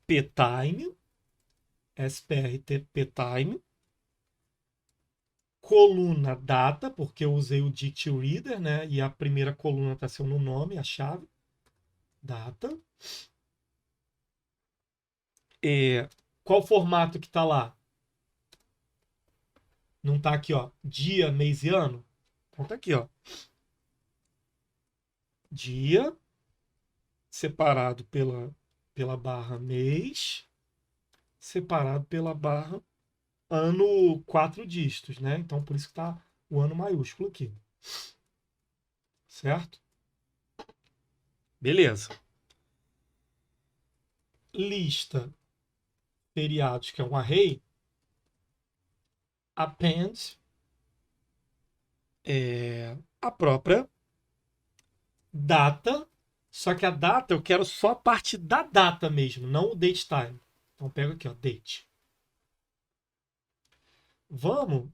ptime, sprtptime, coluna data, porque eu usei o dict reader, né? E a primeira coluna está sendo o nome, a chave, data. Qual formato que está lá? Não está aqui, ó, dia, mês e ano? Então tá aqui, ó. Dia separado pela barra mês, separado pela barra ano 4 dígitos, né? Então por isso que está o ano maiúsculo aqui. Certo? Beleza. Lista feriados, que é um array. Append a própria data, só que a data eu quero só a parte da data mesmo, não o date time. Então eu pego aqui, ó, date. Vamos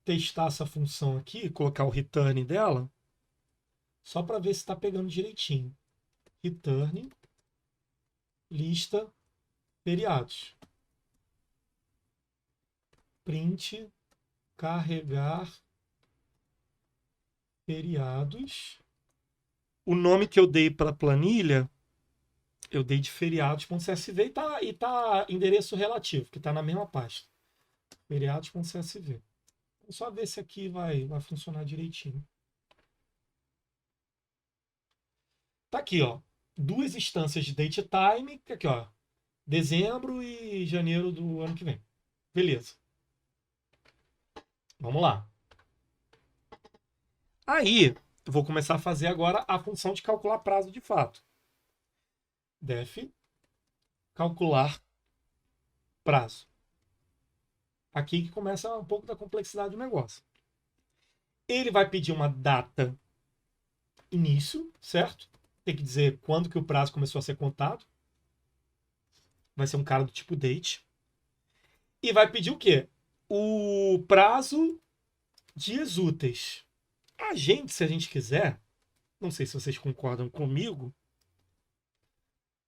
testar essa função aqui, colocar o return dela, só para ver se está pegando direitinho. Return, lista, feriados. Print, carregar, feriados. O nome que eu dei para a planilha, eu dei de feriados.csv e tá endereço relativo, que está na mesma pasta. Feriados.csv. Vamos só ver se aqui vai funcionar direitinho. Tá aqui, ó. Duas instâncias de datetime. Aqui, ó. Dezembro e janeiro do ano que vem. Beleza. Vamos lá. Aí, eu vou começar a fazer agora a função de calcular prazo de fato. Def calcular prazo. Aqui que começa um pouco da complexidade do negócio. Ele vai pedir uma data início, certo? Tem que dizer quando que o prazo começou a ser contado. Vai ser um cara do tipo date. E vai pedir o quê? O prazo dias úteis. A gente, se a gente quiser, não sei se vocês concordam comigo,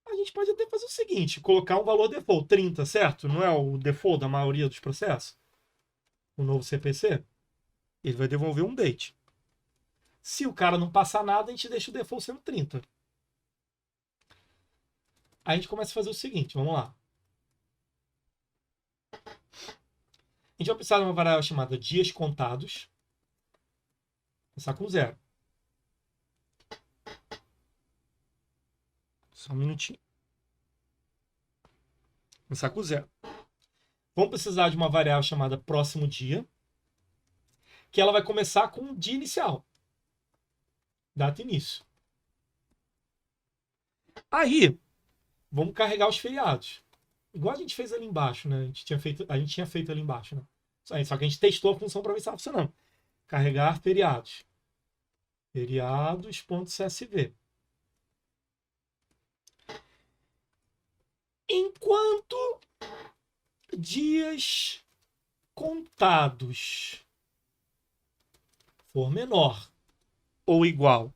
a gente pode até fazer o seguinte, colocar um valor default, 30, certo? Não é o default da maioria dos processos? O novo CPC. Ele vai devolver um date. Se o cara não passar nada, a gente deixa o default sendo 30. Aí a gente começa a fazer o seguinte, vamos lá. A gente vai precisar de uma variável chamada dias contados. Começar com 0. Só um minutinho. Começar com 0. Vamos precisar de uma variável chamada próximo dia, que ela vai começar com dia inicial. Data início. Aí, vamos carregar os feriados. Igual a gente fez ali embaixo, né? A gente tinha feito ali embaixo, né? Só que a gente testou a função para ver se estava funcionando. Carregar feriados. Feriados.csv. Enquanto dias contados for menor ou igual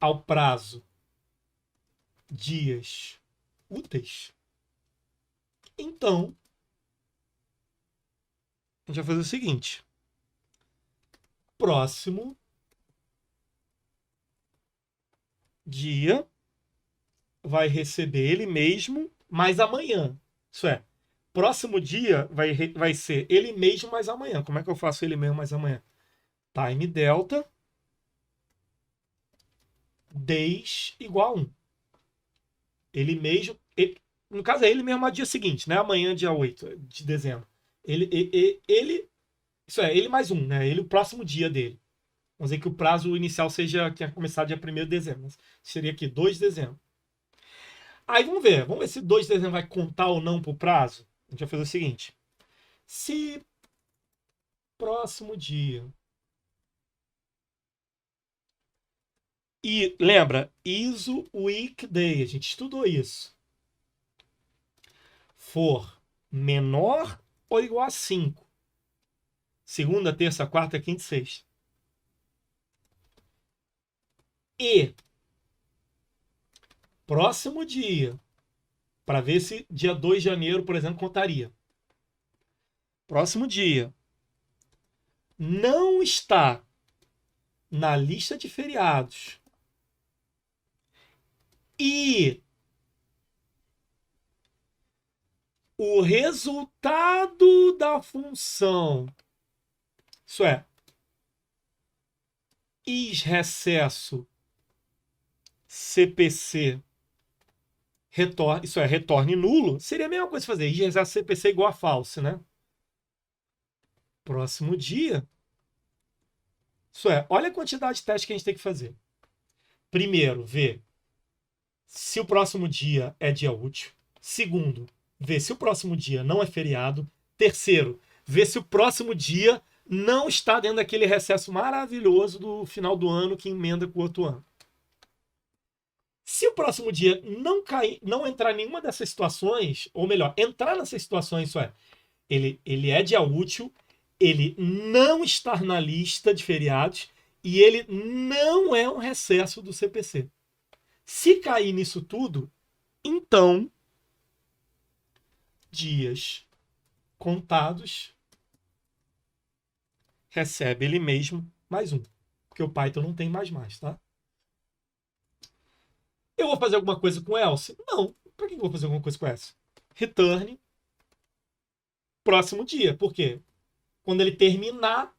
ao prazo dias úteis, então a gente vai fazer o seguinte. Próximo dia vai receber ele mesmo mais amanhã. Isso é, próximo dia vai ser ele mesmo mais amanhã. Como é que eu faço ele mesmo mais amanhã? Time delta days igual a 1. Ele mesmo... no caso, é ele mesmo no dia seguinte, né? Amanhã, dia 8 de dezembro. Isso é, ele mais 1, né? Ele, o próximo dia dele. Vamos dizer que o prazo inicial seja que ia começar dia 1º de dezembro. Seria aqui, 2 de dezembro. Aí vamos ver se 2 de dezembro vai contar ou não para o prazo. A gente vai fazer o seguinte. Se próximo dia... E lembra, ISO weekday, a gente estudou isso. For menor ou igual a 5. Segunda, terça, quarta, quinta e sexta. E próximo dia, para ver se dia 2 de janeiro, por exemplo, contaria. Próximo dia não está na lista de feriados e o resultado da função, isso é, is-recesso CPC retorne nulo, seria a mesma coisa fazer is-recesso CPC igual a false, né? Próximo dia, isso é, olha a quantidade de testes que a gente tem que fazer. Primeiro, ver se o próximo dia é dia útil. Segundo, ver se o próximo dia não é feriado. Terceiro, ver se o próximo dia não está dentro daquele recesso maravilhoso do final do ano que emenda com o outro ano. Se o próximo dia não entrar em nenhuma dessas situações, ou melhor, entrar nessas situações, isso é, ele é dia útil, ele não está na lista de feriados e ele não é um recesso do CPC. Se cair nisso tudo, então dias contados recebe ele mesmo mais 1. Porque o Python não tem mais, tá? Eu vou fazer alguma coisa com else? Não. Para que eu vou fazer alguma coisa com else? Return próximo dia. Por quê? Quando ele terminar,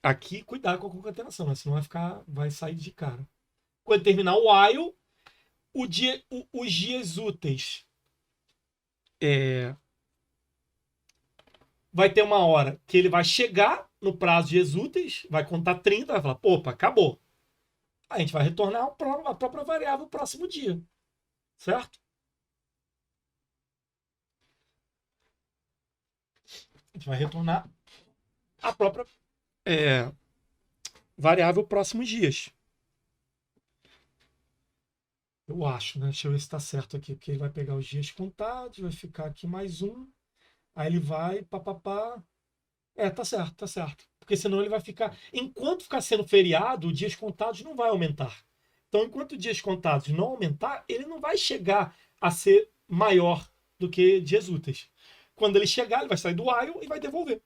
aqui, cuidado com a concatenação, né? Senão vai sair de cara. Quando terminar o while, os dias úteis vai ter uma hora que ele vai chegar no prazo de dias úteis, vai contar 30, vai falar, opa, acabou. Aí a gente vai retornar a própria variável no próximo dia. Certo? A gente vai retornar a própria variável próximos dias. Eu acho, né? Deixa eu ver se está certo aqui. Porque ele vai pegar os dias contados, vai ficar aqui mais um. Aí ele vai, papapá. Tá certo, tá certo. Porque senão ele vai ficar. Enquanto ficar sendo feriado, dias contados não vai aumentar. Então, enquanto dias contados não aumentar, ele não vai chegar a ser maior do que dias úteis. Quando ele chegar, ele vai sair do while e vai devolver.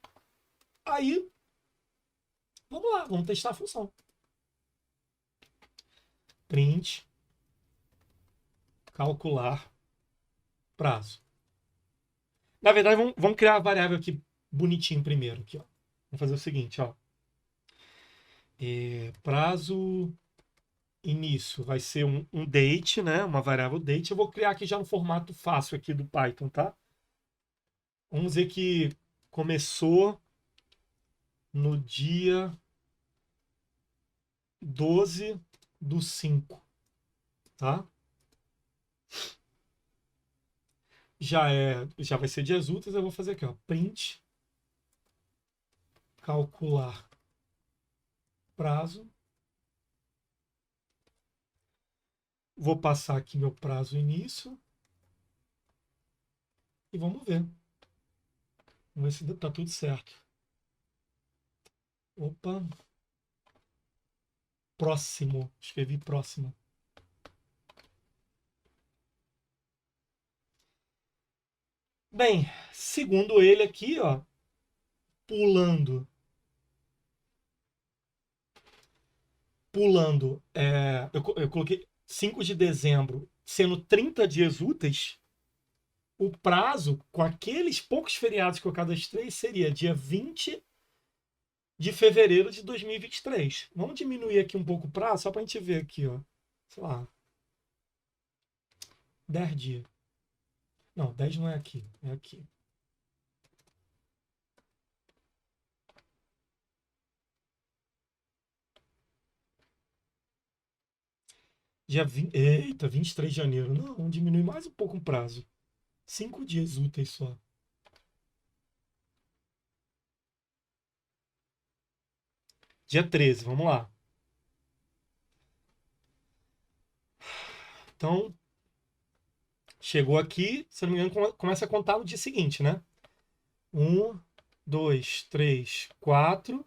Aí, vamos lá, vamos testar a função. Print, calcular prazo. Na verdade, vamos criar a variável aqui bonitinho primeiro. Aqui, ó. Vamos fazer o seguinte, ó. Prazo início vai ser um date, né? Uma variável date. Eu vou criar aqui já no formato fácil aqui do Python, tá? Vamos dizer que começou no dia 12/5, tá? Já vai ser dias úteis, eu vou fazer aqui, ó, print calcular prazo. Vou passar aqui meu prazo início e vamos ver. Vamos ver se tá tudo certo. Opa. Próximo. Escrevi próximo. Bem, segundo ele aqui, ó, pulando, eu coloquei 5 de dezembro, sendo 30 dias úteis, o prazo, com aqueles poucos feriados que eu cadastrei, seria dia 20 de fevereiro de 2023. Vamos diminuir aqui um pouco o prazo, só para a gente ver aqui, ó, sei lá, 10 dias. Não, 10 não é aqui, é aqui. Dia 20, eita, 23 de janeiro. Não, diminui mais um pouco o prazo. 5 dias úteis só. Dia 13, vamos lá. Então, chegou aqui, se não me engano, começa a contar no dia seguinte, né? 1, 2, 3, 4.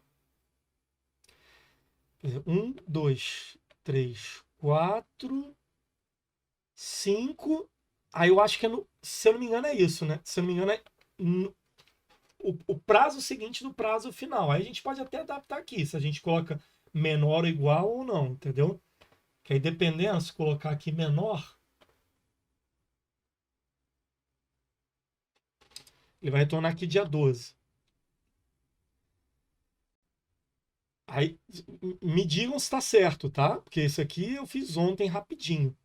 1, 2, 3, 4, 5. Aí eu acho que se eu não me engano é isso, né? Se eu não me engano é o prazo seguinte do prazo final. Aí a gente pode até adaptar aqui, se a gente coloca menor ou igual ou não, entendeu? Que aí dependendo, se colocar aqui menor, ele vai retornar aqui dia 12. Aí me digam se está certo, tá? Porque isso aqui eu fiz ontem rapidinho.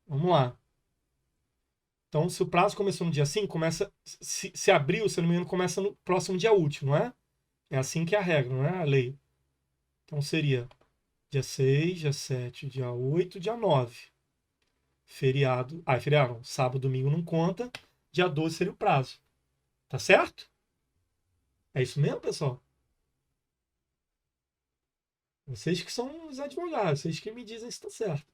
Vamos lá. Então, se o prazo começou no dia 5, começa. Se abriu, se não me engano, começa no próximo dia útil, não é? É assim que é a regra, não é a lei. Então seria dia 6, dia 7, dia 8, dia 9. Feriado. Feriado não. Sábado, domingo não conta. Dia 12 seria o prazo. Tá certo? É isso mesmo, pessoal? Vocês que são os advogados, vocês que me dizem se está certo.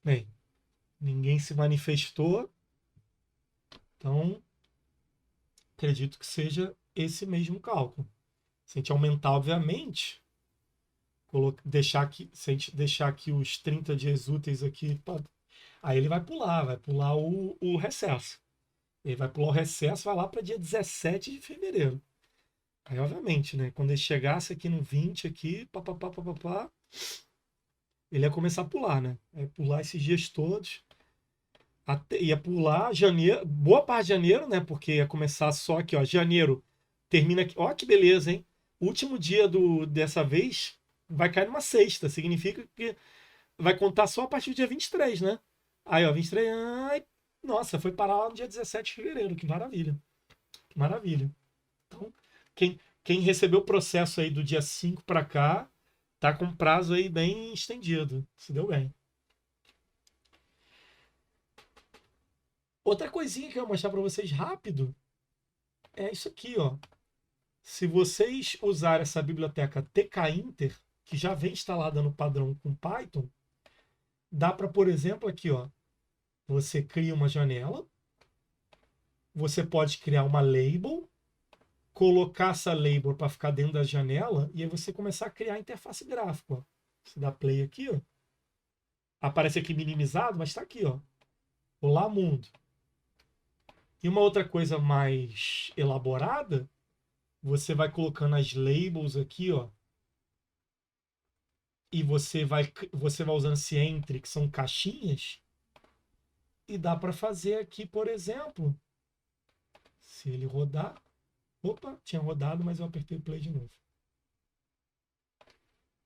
Bem, ninguém se manifestou, então acredito que seja esse mesmo cálculo. Se a gente aumentar, obviamente, se a gente deixar aqui os 30 dias úteis aqui, aí ele vai pular o recesso. Ele vai pular o recesso, vai lá para dia 17 de fevereiro. Aí, obviamente, né? Quando ele chegasse aqui no 20, aqui, papapá, ele ia começar a pular, né? Ia pular esses dias todos. Ia pular janeiro, boa parte de janeiro, né? Porque ia começar só aqui, ó. Janeiro termina aqui. Ó, que beleza, hein? O último dia dessa vez vai cair numa sexta. Significa que vai contar só a partir do dia 23, né? Aí, ó, 23. Ai, nossa, foi parar lá no dia 17 de fevereiro. Que maravilha. Que maravilha. Então, quem recebeu o processo aí do dia 5 para cá, tá com prazo aí bem estendido. Se deu bem. Outra coisinha que eu vou mostrar para vocês rápido é isso aqui, ó. Se vocês usarem essa biblioteca tkinter, que já vem instalada no padrão com Python, dá para, por exemplo, aqui, ó, você cria uma janela, você pode criar uma label, colocar essa label para ficar dentro da janela e aí você começar a criar a interface gráfica. Ó. Você dá play aqui, ó. Aparece aqui minimizado, mas está aqui, ó. Olá, mundo. E uma outra coisa mais elaborada, você vai colocando as labels aqui, ó. E você vai usando esse entre, que são caixinhas. E dá para fazer aqui, por exemplo, se ele rodar. Opa, tinha rodado, mas eu apertei o play de novo.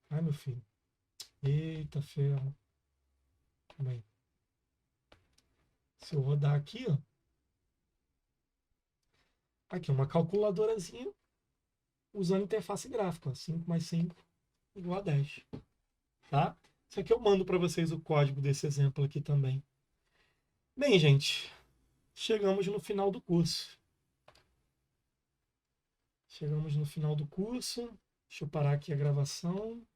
Ai, meu filho. Eita ferro. Bem. Se eu rodar aqui, ó. Aqui, uma calculadorazinha usando interface gráfica. Ó. 5 mais 5 igual a 10. Tá? Isso aqui eu mando para vocês o código desse exemplo aqui também. Bem, gente. Chegamos no final do curso. Chegamos no final do curso. Deixa eu parar aqui a gravação.